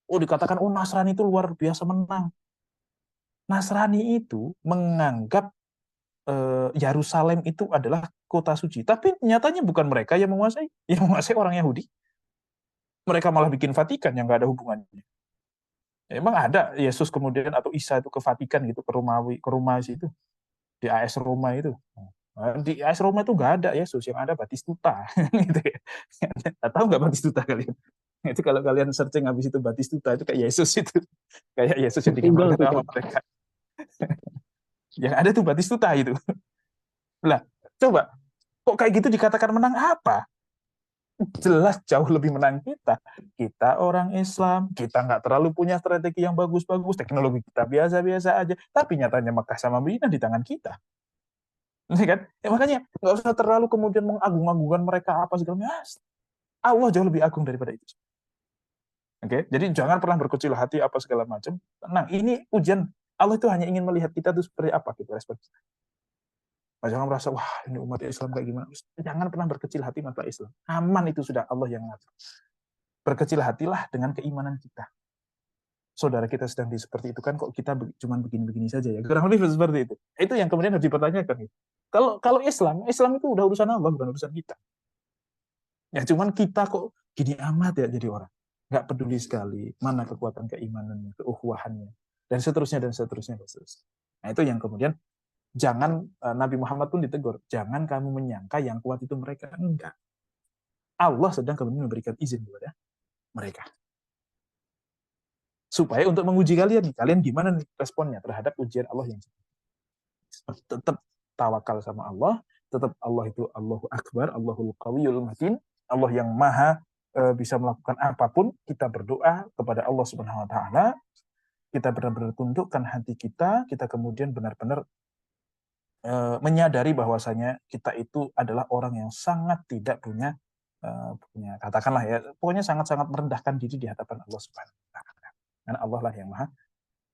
Dikatakan Nasrani itu luar biasa menang. Nasrani itu menganggap Yerusalem itu adalah kota suci, tapi nyatanya bukan mereka yang menguasai orang Yahudi. Mereka malah bikin Vatikan yang nggak ada hubungannya. Emang ada Yesus kemudian atau Isa itu ke Vatikan gitu, ke Roma situ, di AS Roma itu. Di AS Roma itu nggak ada Yesus, yang ada Batistuta. Gitu ya. Tahu nggak Batistuta kalian? Itu kalau kalian searching habis itu Batistuta itu kayak Yesus itu, kayak Yesus yang Tunggal digambarkan tuh, sama Kak. mereka. Yang ada tuh Batistuta itu. Lah, coba kok kayak gitu dikatakan menang apa? Jelas jauh lebih menang kita. Kita orang Islam, kita nggak terlalu punya strategi yang bagus-bagus, teknologi kita biasa-biasa aja, tapi nyatanya Makkah sama Madinah di tangan kita. Kan? Makanya nggak usah terlalu kemudian mengagung-agungkan mereka apa segala macam. Allah jauh lebih agung daripada itu. Oke, jadi jangan pernah berkecil hati apa segala macam. Nah, ini ujian. Allah itu hanya ingin melihat kita itu seperti apa gitu respon. Jangan merasa wah ini umat Islam kayak gimana. Jangan pernah berkecil hati masalah Islam. Aman itu sudah Allah yang ngatur. Berkecil hatilah dengan keimanan kita. Saudara kita sedang seperti itu kan kok kita cuma begini-begini saja ya. Kurang lebih seperti itu. Itu yang kemudian harus dipertanyakan. Kalau Islam itu udah urusan Allah bukan urusan kita. Ya cuman kita kok gini amat ya jadi orang. Nggak peduli sekali mana kekuatan keimanannya, keuhuwahannya, dan seterusnya, dan seterusnya, dan seterusnya. Nah itu yang kemudian jangan Nabi Muhammad pun ditegur, jangan kamu menyangka yang kuat itu mereka. Enggak. Allah sedang kemudian memberikan izin kepada mereka. Supaya untuk menguji kalian, kalian gimana nih responnya terhadap ujian Allah yang tetap tawakal sama Allah, tetap Allah itu Allahu Akbar, Allahul Qawiyul Matin, Allah yang maha bisa melakukan apapun. Kita berdoa kepada Allah Subhanahu wa taala, kita benar-benar tundukkan hati kita kemudian benar-benar menyadari bahwasanya kita itu adalah orang yang sangat tidak punya katakanlah ya, pokoknya sangat-sangat merendahkan diri di hadapan Allah Subhanahu wa taala. Karena Allah lah yang maha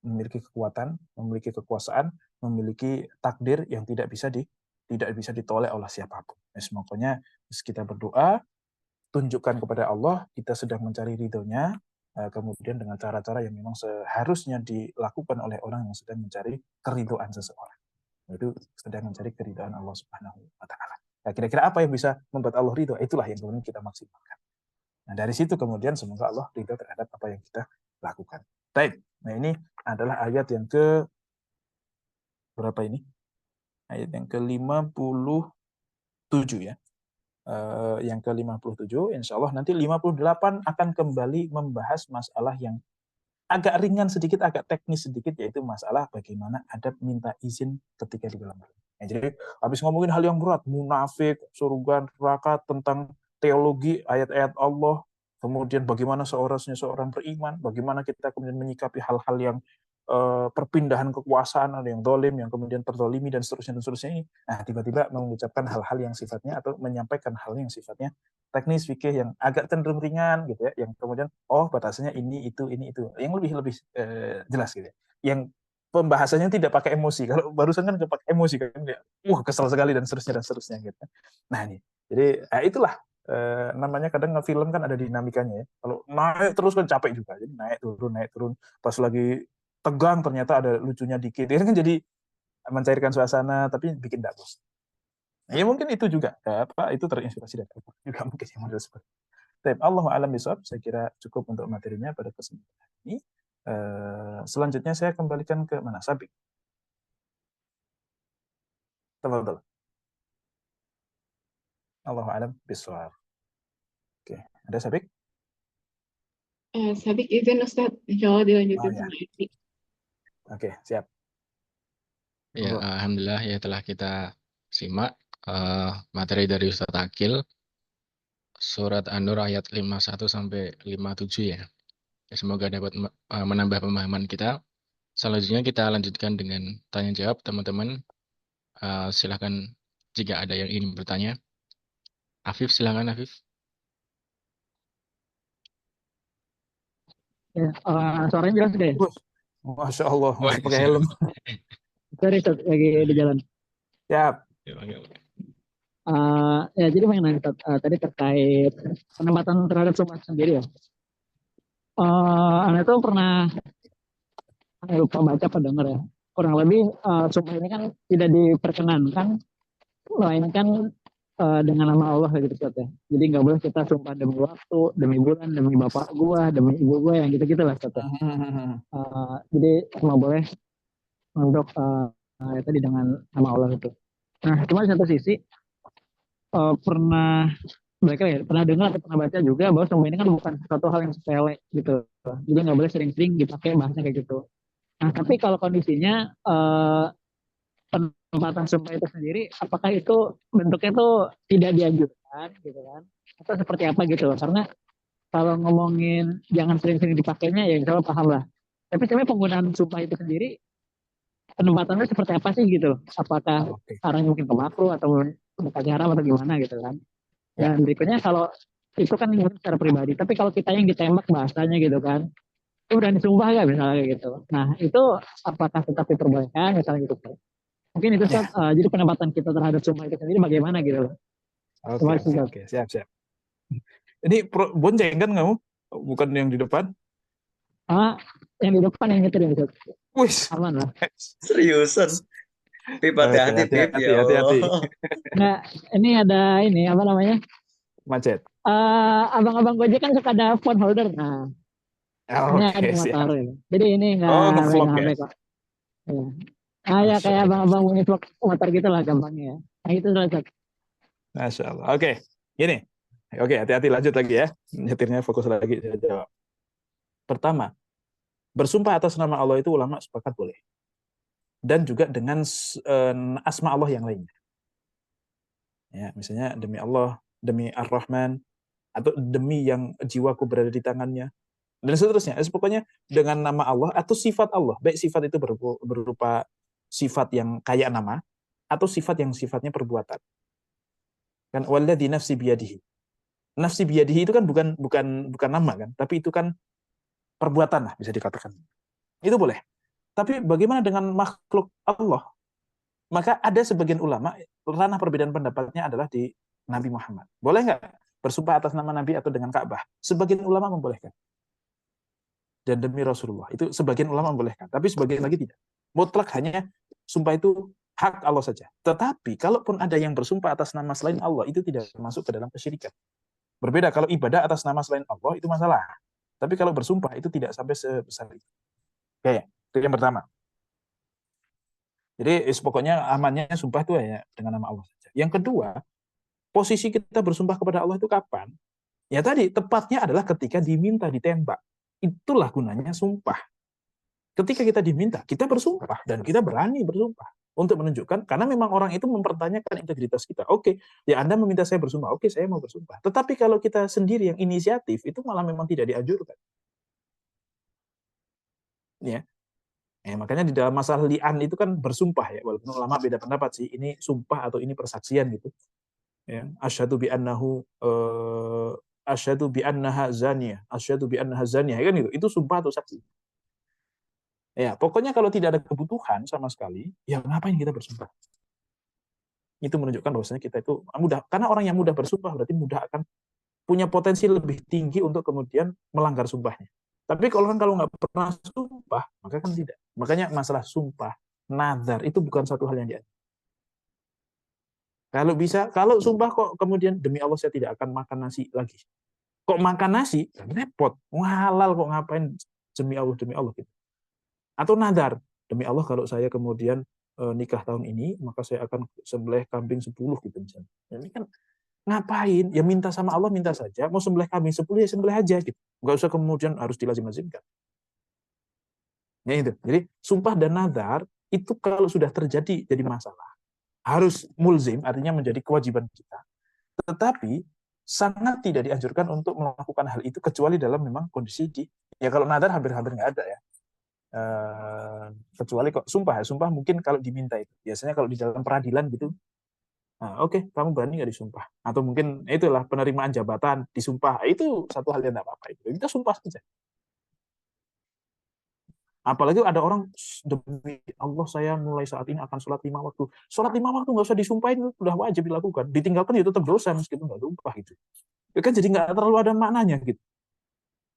memiliki kekuatan, memiliki kekuasaan, memiliki takdir yang tidak bisa ditolak oleh siapapun. Makanya kita berdoa, tunjukkan kepada Allah kita sedang mencari ridhonya, kemudian dengan cara-cara yang memang seharusnya dilakukan oleh orang yang sedang mencari keridhaan seseorang. Itu sedang mencari keridhaan Allah Subhanahu wa taala. Nah, kira-kira apa yang bisa membuat Allah ridho? Itulah yang kemudian kita maksimalkan. Nah, dari situ kemudian semoga Allah ridho terhadap apa yang kita lakukan. Baik. Nah, ini adalah ayat yang ke berapa ini? Ayat yang ke-57 ya. Yang ke-57, insya Allah nanti 58 akan kembali membahas masalah yang agak ringan sedikit, agak teknis sedikit, yaitu masalah bagaimana adab minta izin ketika di dalam rumah. Nah, jadi habis ngomongin hal yang berat, munafik, surga, neraka, tentang teologi, ayat-ayat Allah, kemudian bagaimana seorang beriman, bagaimana kita kemudian menyikapi hal-hal yang perpindahan kekuasaan, ada yang dolim, yang kemudian terzolimi, dan seterusnya ini. Nah, tiba-tiba mengucapkan hal-hal yang sifatnya atau menyampaikan hal yang sifatnya teknis fikih yang agak cenderung ringan gitu ya, yang kemudian batasannya ini itu yang lebih jelas gitu ya. Yang pembahasannya tidak pakai emosi. Kalau barusan kan pakai emosi kan ya, kesel sekali dan seterusnya gitu. Nah, ini. Jadi itulah namanya kadang ngefilm kan ada dinamikanya ya. Kalau naik terus kan capek juga. Jadi naik turun. Pas lagi tegang ternyata ada lucunya dikit. Ini kan jadi mencairkan suasana tapi bikin bagus. Nah, ya mungkin itu juga itu terinspirasi dari Al-Quran juga mungkin yang model seperti itu. Allahu a'lam bishawab, saya kira cukup untuk materinya pada kesempatan ini. Selanjutnya saya kembalikan ke mana? Sabik. Tafadhal. Allahu a'lam bishawab. Oke, ada Sabik? Sabik izin Ustaz, insya Allah dilanjutin ya. sama Edi. Oke, siap. Ya, alhamdulillah ya telah kita simak materi dari Ustadz Akil, surat An-Nur ayat 51 sampai 57 ya. Semoga dapat menambah pemahaman kita. Selanjutnya kita lanjutkan dengan tanya jawab teman-teman. Silakan jika ada yang ingin bertanya. Afif, silakan Afif. Ya, suaranya jelas gak ya? Bos. Masya Allah, Wah, masih pakai siap. helm. Sorry, Ustaz, lagi di jalan. Siap. Ya, Bang. Ya, jadi mengenai tadi terkait penempatan terhadap sumpah sendiri ya. Anda tuh pernah lupa baca apa dengar ya. Kurang lebih sumpah ini kan tidak diperkenankan, melainkan dengan nama Allah gitu Ustaz ya. Jadi nggak boleh kita sumpah demi waktu, demi bulan, demi bapak gua, demi ibu gua yang gitu-gitu lah Ustaz ya. Jadi cuma boleh untuk ya tadi dengan nama Allah itu. Nah, cuma di satu sisi pernah mereka ya pernah dengar atau pernah baca juga bahwa sumpah ini kan bukan suatu hal yang sepele gitu. Jadi nggak boleh sering-sering dipakai bahasanya kayak gitu. Nah, tapi kalau kondisinya penempatan sumpah itu sendiri, apakah itu bentuknya itu tidak dianjurkan gitu kan? Atau seperti apa gitu loh? Karena kalau ngomongin jangan sering-sering dipakainya ya insya Allah paham lah. Tapi sebenarnya penggunaan sumpah itu sendiri penempatannya seperti apa sih gitu? Apakah Oke. arahnya mungkin ke makruh atau mendekati haram atau gimana gitu kan? Ya. Dan berikutnya kalau itu kan mungkin secara pribadi, tapi kalau kita yang ditembak bahasanya gitu kan, itu berani sumpah gak misalnya kayak gitu. Nah itu apakah tetap diperbolehkan misalnya gitu? Mungkin itu Ya. Ustaz, jadi penempatan kita terhadap sumpah itu sendiri bagaimana gitu loh. Terima kasih Ustaz. Oke, siap. Ini bonceng kan kamu? Bukan yang di depan? Yang di depan yang nyetir Ustaz. Wih. Aman lah. Seriusan. Pip, Oke, hati-hati, Pip. hati-hati, Ya hati-hati. Allah. Nah, ini ada ini apa namanya? Macet. Abang-abang Gojek kan suka ada phone holder. Nah, ini ada Oke, siap. motor ini. Jadi ini Oh, nggak ngevlog megang ya? HP kok. Ya. Ya Masya kayak Allah. abang-abang punya vlog motor gitu lah gampangnya ya. Nah itu lah Ustaz. Masya Allah. Oke, gini. Oke, hati-hati lanjut lagi ya. Nyetirnya fokus lagi. Saya jawab. Pertama, bersumpah atas nama Allah itu ulama sepakat boleh. Dan juga dengan asma Allah yang lainnya. Ya, misalnya demi Allah, demi Ar-Rahman, atau demi yang jiwaku berada di tangannya, dan seterusnya. Pokoknya dengan nama Allah atau sifat Allah. Baik sifat itu berupa sifat yang kayak nama, atau sifat yang sifatnya perbuatan. Kan walladzi nafsi biyadihi. Nafsi biyadihi itu kan bukan nama kan, tapi itu kan perbuatan lah bisa dikatakan. Itu boleh. Tapi bagaimana dengan makhluk Allah? Maka ada sebagian ulama, ranah perbedaan pendapatnya adalah di Nabi Muhammad. Boleh nggak bersumpah atas nama Nabi atau dengan Ka'bah? Sebagian ulama membolehkan. Dan demi Rasulullah. Itu sebagian ulama membolehkan. Tapi sebagian lagi tidak. Mutlak hanya sumpah itu hak Allah saja. Tetapi kalaupun ada yang bersumpah atas nama selain Allah, itu tidak masuk ke dalam kesyirikan. Berbeda kalau ibadah atas nama selain Allah, itu masalah. Tapi kalau bersumpah, itu tidak sampai sebesar itu. Oke, itu yang pertama. Jadi pokoknya amannya sumpah itu hanya dengan nama Allah saja. Yang kedua, posisi kita bersumpah kepada Allah itu kapan? Ya tadi, tepatnya adalah ketika diminta ditembak. Itulah gunanya sumpah. Ketika kita diminta, kita bersumpah. Dan kita berani bersumpah. Untuk menunjukkan, karena memang orang itu mempertanyakan integritas kita. Oke, ya Anda meminta saya bersumpah. Oke, saya mau bersumpah. Tetapi kalau kita sendiri yang inisiatif, itu malah memang tidak dianjurkan. Ya. Makanya di dalam masalah li'an itu kan bersumpah ya, walaupun ulama beda pendapat sih, ini sumpah atau ini persaksian gitu. Ya, asyhadu bi annahu asyhadu bi annaha zaniyah, asyhadu bi annaha zaniyah kan gitu. Itu sumpah atau saksi. Ya, pokoknya kalau tidak ada kebutuhan sama sekali, ya ngapain kita bersumpah? Itu menunjukkan bahwasanya kita itu mudah, karena orang yang mudah bersumpah berarti mudah akan punya potensi lebih tinggi untuk kemudian melanggar sumpahnya. Tapi kalau nggak pernah sumpah, maka kan tidak. Makanya masalah sumpah, nazar itu bukan satu hal yang dianjurkan. Kalau bisa, kalau sumpah kok kemudian demi Allah saya tidak akan makan nasi lagi. Kok makan nasi? Repot. Halal kok ngapain demi Allah gitu. Atau nazar, demi Allah kalau saya kemudian nikah tahun ini, maka saya akan sembelih kambing 10 gitu misalnya. Ini kan ngapain? Ya minta sama Allah, minta saja. Mau sembelih kambing 10 ya sembelih aja gitu. Nggak usah kemudian harus dilazim-lazimkan. Ya itu. Jadi sumpah dan nazar itu kalau sudah terjadi jadi masalah. Harus mulzim, artinya menjadi kewajiban kita. Tetapi sangat tidak dianjurkan untuk melakukan hal itu kecuali dalam memang kondisi ya kalau nazar hampir-hampir nggak ada ya. Kecuali kok sumpah mungkin kalau diminta itu. Biasanya kalau di dalam peradilan gitu. Nah, oke, kamu berani nggak disumpah? Atau mungkin itulah penerimaan jabatan disumpah. Itu satu hal yang tidak apa-apa. Kita sumpah saja. Apalagi ada orang demi Allah saya mulai saat ini akan sholat 5 waktu. Sholat 5 waktu nggak usah disumpahin, itu sudah wajib dilakukan. Ditinggalkan itu tetap dosa meskipun nggak sumpah gitu. Itu kan jadi nggak terlalu ada maknanya gitu.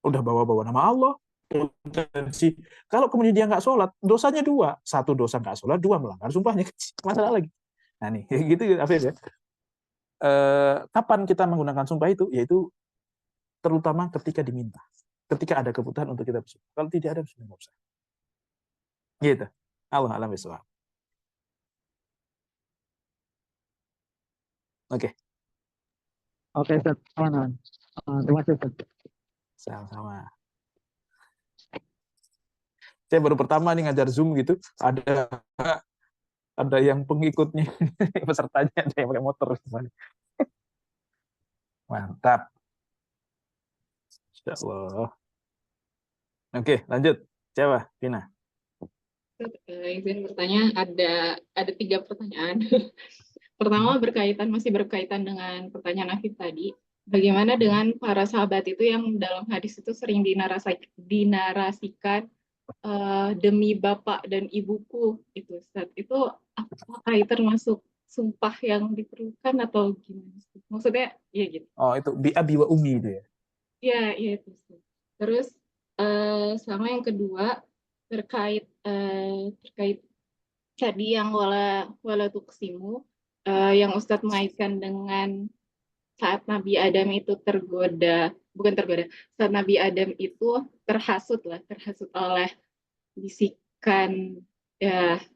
Udah bawa-bawa nama Allah. Potensi. Kalau kemudian dia nggak sholat, dosanya 2. 1 dosa nggak sholat, 2 melanggar sumpahnya. Masalah lagi. Nah nih, gitu Afif ya. Kapan kita menggunakan sumpah itu? Yaitu terutama ketika diminta. Ketika ada kebutuhan untuk kita bersumpah. Kalau tidak ada, nggak usah. Gitu. Allah a'lam bishawab. Oke. Oke, Ustaz. Aman. Terima kasih, Ustaz. Sama-sama. Saya baru pertama nih ngajar Zoom gitu, ada yang pengikutnya, pesertanya ada yang pakai motor. Mantap. Insya Allah. Oke, lanjut. Siapa? Tina. Izin bertanya, ada 3 pertanyaan. Pertama masih berkaitan dengan pertanyaan Afif tadi. Bagaimana dengan para sahabat itu yang dalam hadis itu sering dinarasikan demi bapak dan ibuku itu, Ustaz. Itu apakah termasuk sumpah yang diperlukan atau gimana? Maksudnya ya gitu. Oh, itu bi abi wa umi itu ya. Ya itu, Ustaz. Terus sama yang kedua terkait tadi yang wala tuqsimu yang Ustadz mengaitkan dengan saat Nabi Adam itu saat Nabi Adam itu terhasut oleh bisikan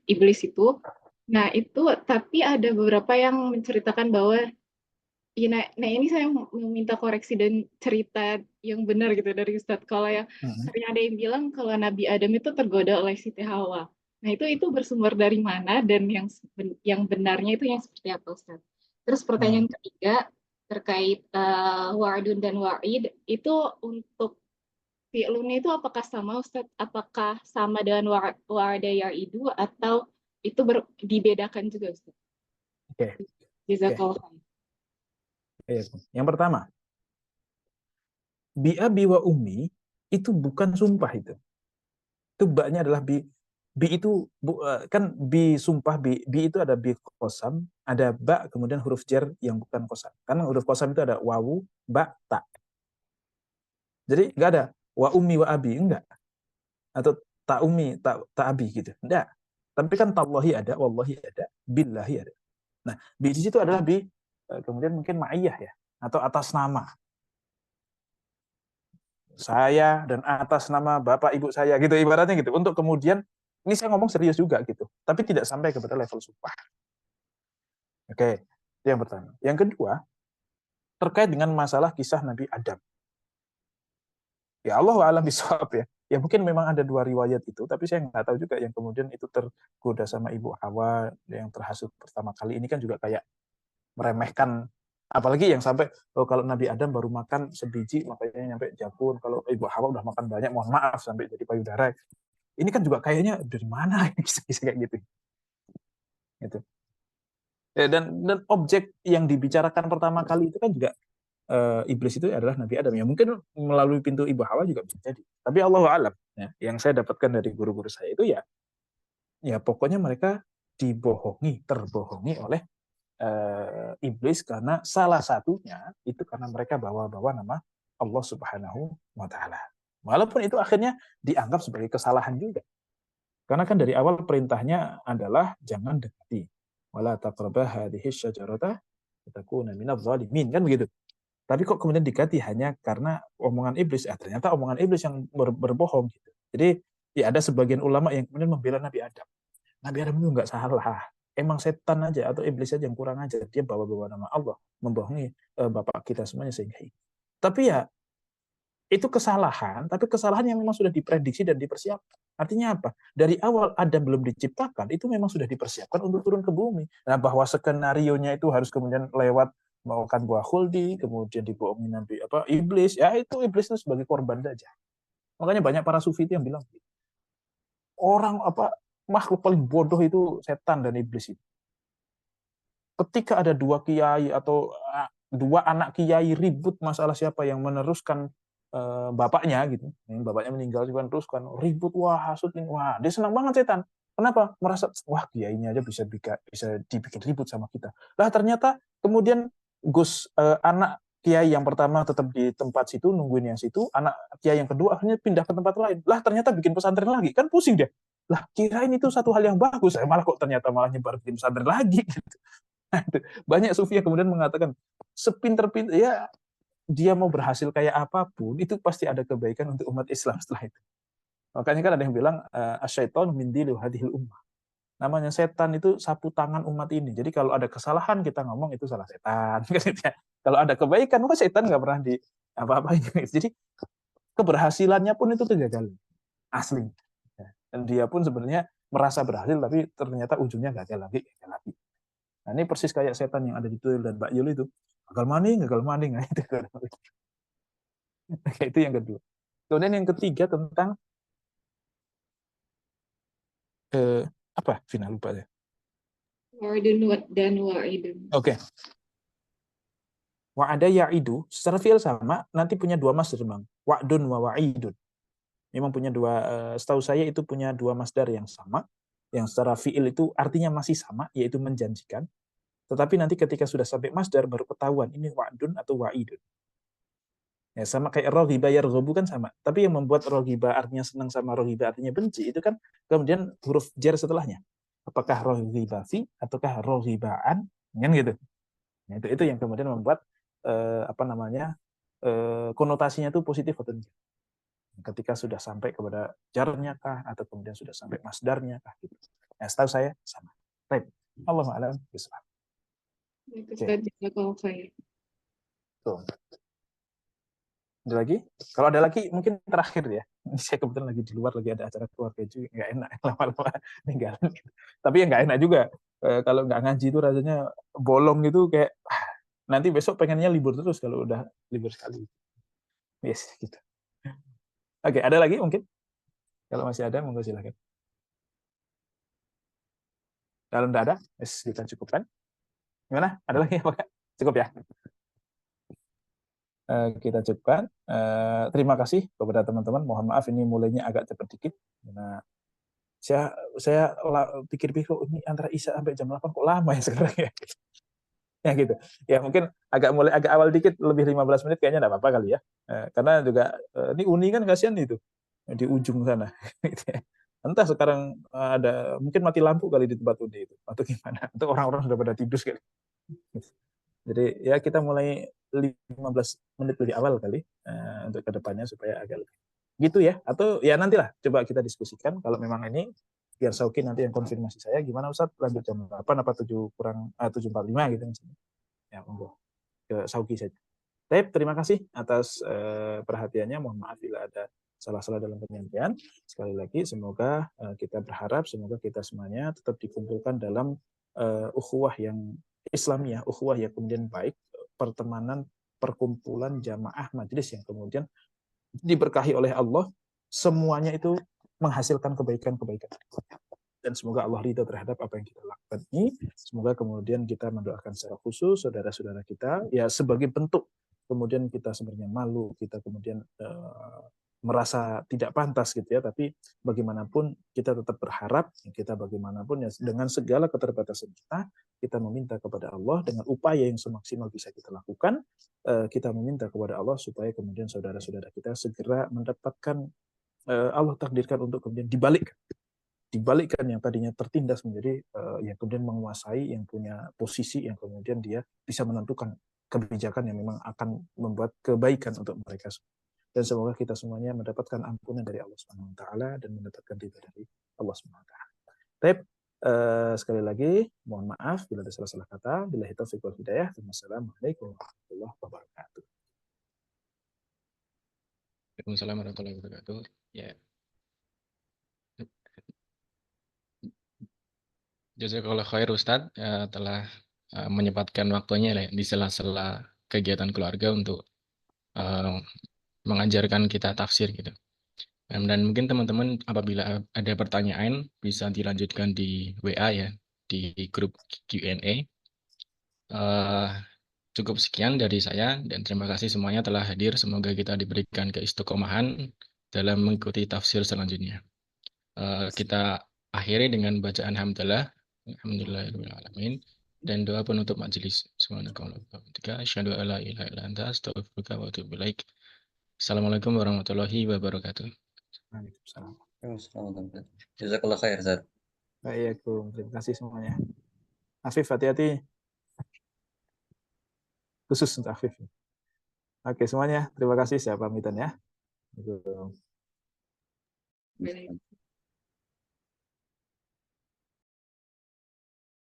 iblis itu. Nah itu, tapi ada beberapa yang menceritakan bahwa nah ini saya meminta koreksi dan cerita yang benar gitu dari Ustadz. Kalau yang sering ada yang bilang kalau Nabi Adam itu tergoda oleh Siti Hawa. Nah itu bersumber dari mana, dan yang benarnya itu yang seperti apa, Ustadz? Terus pertanyaan ketiga terkait wa'dun dan wa'id, itu untuk fi'lunnya itu apakah sama, Ustadz? Apakah sama dengan wa'ada ya'idu atau itu dibedakan juga, Ustadz? Oke. Jazakallah. Yang pertama, bi abi wa ummi itu bukan sumpah itu. Itu baknya adalah bi itu kan bi sumpah, bi itu ada bi qasam, ada ba kemudian huruf jar yang bukan qasam. Karena huruf qasam itu ada wawu, ba, ta. Jadi enggak ada wa ummi wa abi, enggak. Atau ta ummi, ta abi gitu. Enggak. Tapi kan tallahi ada, wallahi ada, billahi ada. Nah, bi di situ adalah bi kemudian mungkin ma'iyah ya, atau atas nama. Saya dan atas nama bapak ibu saya gitu, ibaratnya gitu. Untuk kemudian, ini saya ngomong serius juga gitu, tapi tidak sampai kepada level sumpah. Oke, itu yang pertama. Yang kedua, terkait dengan masalah kisah Nabi Adam. Ya Allah a'lam bishawab ya. Ya mungkin memang ada 2 riwayat itu, tapi saya nggak tahu juga yang kemudian itu tergoda sama Ibu Hawa yang terhasut pertama kali. Ini kan juga kayak meremehkan, apalagi yang sampai kalau Nabi Adam baru makan sebiji makanya nyampe jabun, kalau Ibu Hawa udah makan banyak mohon maaf sampai jadi payudara. Ini kan juga kayaknya dari mana kisah-kisah kayak gitu. Gitu. Dan objek yang dibicarakan pertama kali itu kan juga iblis itu adalah Nabi Adam. Ya mungkin melalui pintu Ibu Hawa juga bisa jadi. Tapi Allahu a'lam ya, yang saya dapatkan dari guru-guru saya itu ya pokoknya mereka terbohongi oleh iblis, karena salah satunya itu karena mereka bawa-bawa nama Allah Subhanahu wa taala. Walaupun itu akhirnya dianggap sebagai kesalahan juga. Karena kan dari awal perintahnya adalah jangan dekati. Wala taqrabah hadhihi syajarata fatakuna minadh dhalimin, kan begitu. Tapi kok kemudian diganti hanya karena omongan iblis? Ternyata omongan iblis yang berbohong gitu. Jadi ya ada sebagian ulama yang kemudian membela Nabi Adam. Nabi Adam itu nggak salah. Emang setan aja atau iblis aja yang kurang aja. Dia bawa-bawa nama Allah, membohongi bapak kita semuanya sehingga. Tapi ya itu kesalahan, tapi kesalahan yang memang sudah diprediksi dan dipersiapkan. Artinya apa? Dari awal Adam belum diciptakan, itu memang sudah dipersiapkan untuk turun ke bumi. Nah, bahwa skenarionya itu harus kemudian lewat makan buah khuldi, kemudian dibohongi nanti iblis, ya itu iblis itu sebagai korban saja. Makanya banyak para sufi itu yang bilang orang makhluk paling bodoh itu setan dan iblis itu. Ketika ada 2 kiai atau 2 anak kiai ribut masalah siapa yang meneruskan bapaknya gitu. Bapaknya meninggal juga terus kan ribut, wah hasut nih, wah dia senang banget setan. Kenapa? Merasa wah kiainya aja bisa dibikin ribut sama kita. Lah ternyata kemudian anak kiai yang pertama tetap di tempat situ nungguin yang situ, anak kiai yang kedua akhirnya pindah ke tempat lain. Lah ternyata bikin pesantren lagi, kan pusing dia. Lah kirain itu satu hal yang bagus, malah kok ternyata malah nyebar bikin pesantren lagi gitu. Banyak sufi yang kemudian mengatakan sepinter-pinter ya dia mau berhasil kayak apapun itu pasti ada kebaikan untuk umat Islam setelah itu. Makanya kan ada yang bilang asyaiton min dilu hadhil ummah. Namanya setan itu sapu tangan umat ini. Jadi kalau ada kesalahan kita ngomong itu salah setan. Kalau ada kebaikan, maka setan nggak pernah di apa-apain. Jadi keberhasilannya pun itu kegagalan asli. Dan dia pun sebenarnya merasa berhasil, tapi ternyata ujungnya gagal lagi. Nah ini persis kayak setan yang ada di Tuyul dan Mbak Yul itu. Gagal maning. Nah, itu yang kedua. Kemudian yang ketiga tentang apa? Final lupa ya. Wa'dun dan wa'idun. Oke. Wa'ada ya'idu secara fi'il sama, nanti punya dua masdar, Bang. Wa'dun wa wa'idun. Memang punya dua, setahu saya itu punya dua masdar yang sama, yang secara fi'il itu artinya masih sama, yaitu menjanjikan. Tetapi nanti ketika sudah sampai masdar baru ketahuan ini wa'dun atau wa'idun. Ya, sama kayak raghiba yarghabu kan sama. Tapi yang membuat raghiba artinya senang sama raghiba artinya benci itu kan kemudian huruf jar setelahnya. Apakah raghiba fi ataukah raghibaan kan gitu. Nah, itu yang kemudian membuat konotasinya itu positif atau enggak. Ketika sudah sampai kepada jarnya kah atau kemudian sudah sampai masdarnya kah gitu. Nah, setahu saya sama. Baik. Allahu a'lam bishawab. Tuh. Ada lagi? Kalau ada lagi mungkin terakhir ya. Saya kebetulan lagi di luar, lagi ada acara keluarga juga, nggak enak lama-lama ninggalin. Tapi ya nggak enak juga. Kalau nggak ngaji itu rasanya bolong gitu kayak nanti besok pengennya libur terus kalau udah libur sekali. Yes, gitu. Oke, ada lagi mungkin? Kalau masih ada, monggo silakan. Kalau nggak ada, kita cukupkan. Gimana? Ada lagi apa? Cukup ya? Kita cukupkan. Terima kasih kepada teman-teman. Mohon maaf ini mulainya agak cepat dikit. Karena saya pikir-pikir ini antara Isya sampai jam 8 kok lama ya sekarang ya. Ya gitu. Ya mungkin mulai agak awal dikit, lebih 15 menit kayaknya enggak apa-apa kali ya. Karena juga ini Uni kan kasihan itu di ujung sana. Entah sekarang ada mungkin mati lampu kali di tempat Uni itu atau gimana. Untuk orang-orang sudah pada tidur sekali. Jadi ya kita mulai 15 menit lebih awal kali untuk kedepannya supaya agak lebih gitu ya. Atau ya nantilah coba kita diskusikan kalau memang ini biar Sauki nanti yang konfirmasi saya gimana Ustaz lanjut jam 8 apa 7 kurang 7.45 gitu misalnya. Ya monggo ke Sauki saja. Baik, terima kasih atas perhatiannya. Mohon maaf bila ada salah-salah dalam penyampaian. Sekali lagi semoga kita berharap semoga kita semuanya tetap dikumpulkan dalam ukhuwah yang Islamiyah, ukhuwah yang kemudian baik, pertemanan, perkumpulan jamaah majelis yang kemudian diberkahi oleh Allah, semuanya itu menghasilkan kebaikan-kebaikan. Dan semoga Allah ridha terhadap apa yang kita lakukan ini. Semoga kemudian kita mendoakan secara khusus saudara-saudara kita, ya sebagai bentuk kemudian kita sebenarnya malu, kita kemudian merasa tidak pantas gitu ya, tapi bagaimanapun kita tetap berharap, kita bagaimanapun ya dengan segala keterbatasan kita meminta kepada Allah dengan upaya yang semaksimal bisa kita lakukan, kita meminta kepada Allah supaya kemudian saudara-saudara kita segera mendapatkan Allah takdirkan untuk kemudian dibalikkan yang tadinya tertindas menjadi yang kemudian menguasai, yang punya posisi, yang kemudian dia bisa menentukan kebijakan yang memang akan membuat kebaikan untuk mereka. Dan semoga kita semuanya mendapatkan ampunan dari Allah Subhanahu wa taala dan mendapatkan ridha dari Allah Subhanahu wa taala. Baik, sekali lagi mohon maaf bila ada salah-salah kata. Billahi taufiq wal hidayah. Wassalamualaikum warahmatullahi wabarakatuh. Waalaikumsalam warahmatullahi wabarakatuh. Ya. Jazakallah khair Ustadz telah menyempatkan waktunya di sela-sela kegiatan keluarga untuk mengajarkan kita tafsir gitu. Dan mungkin teman-teman apabila ada pertanyaan bisa dilanjutkan di WA ya, di grup Q&A. Cukup sekian dari saya dan terima kasih semuanya telah hadir. Semoga kita diberikan keistiqomahan dalam mengikuti tafsir selanjutnya. Kita akhiri dengan bacaan hamdalah. Alhamdulillahirrahmanirrahim. Dan doa penutup majelis. Subhanakallahumma wa bihamdika asyhadu an la ilaha illa anta astaghfiruka wa atubu ilaik. Assalamualaikum warahmatullahi wabarakatuh. Waalaikumsalam. Jazakallah khair, Ustaz. Baik, terima kasih semuanya. Afif, hati-hati. Khusus untuk Afif. Oke, semuanya. Terima kasih. Saya pamitan ya. Baik.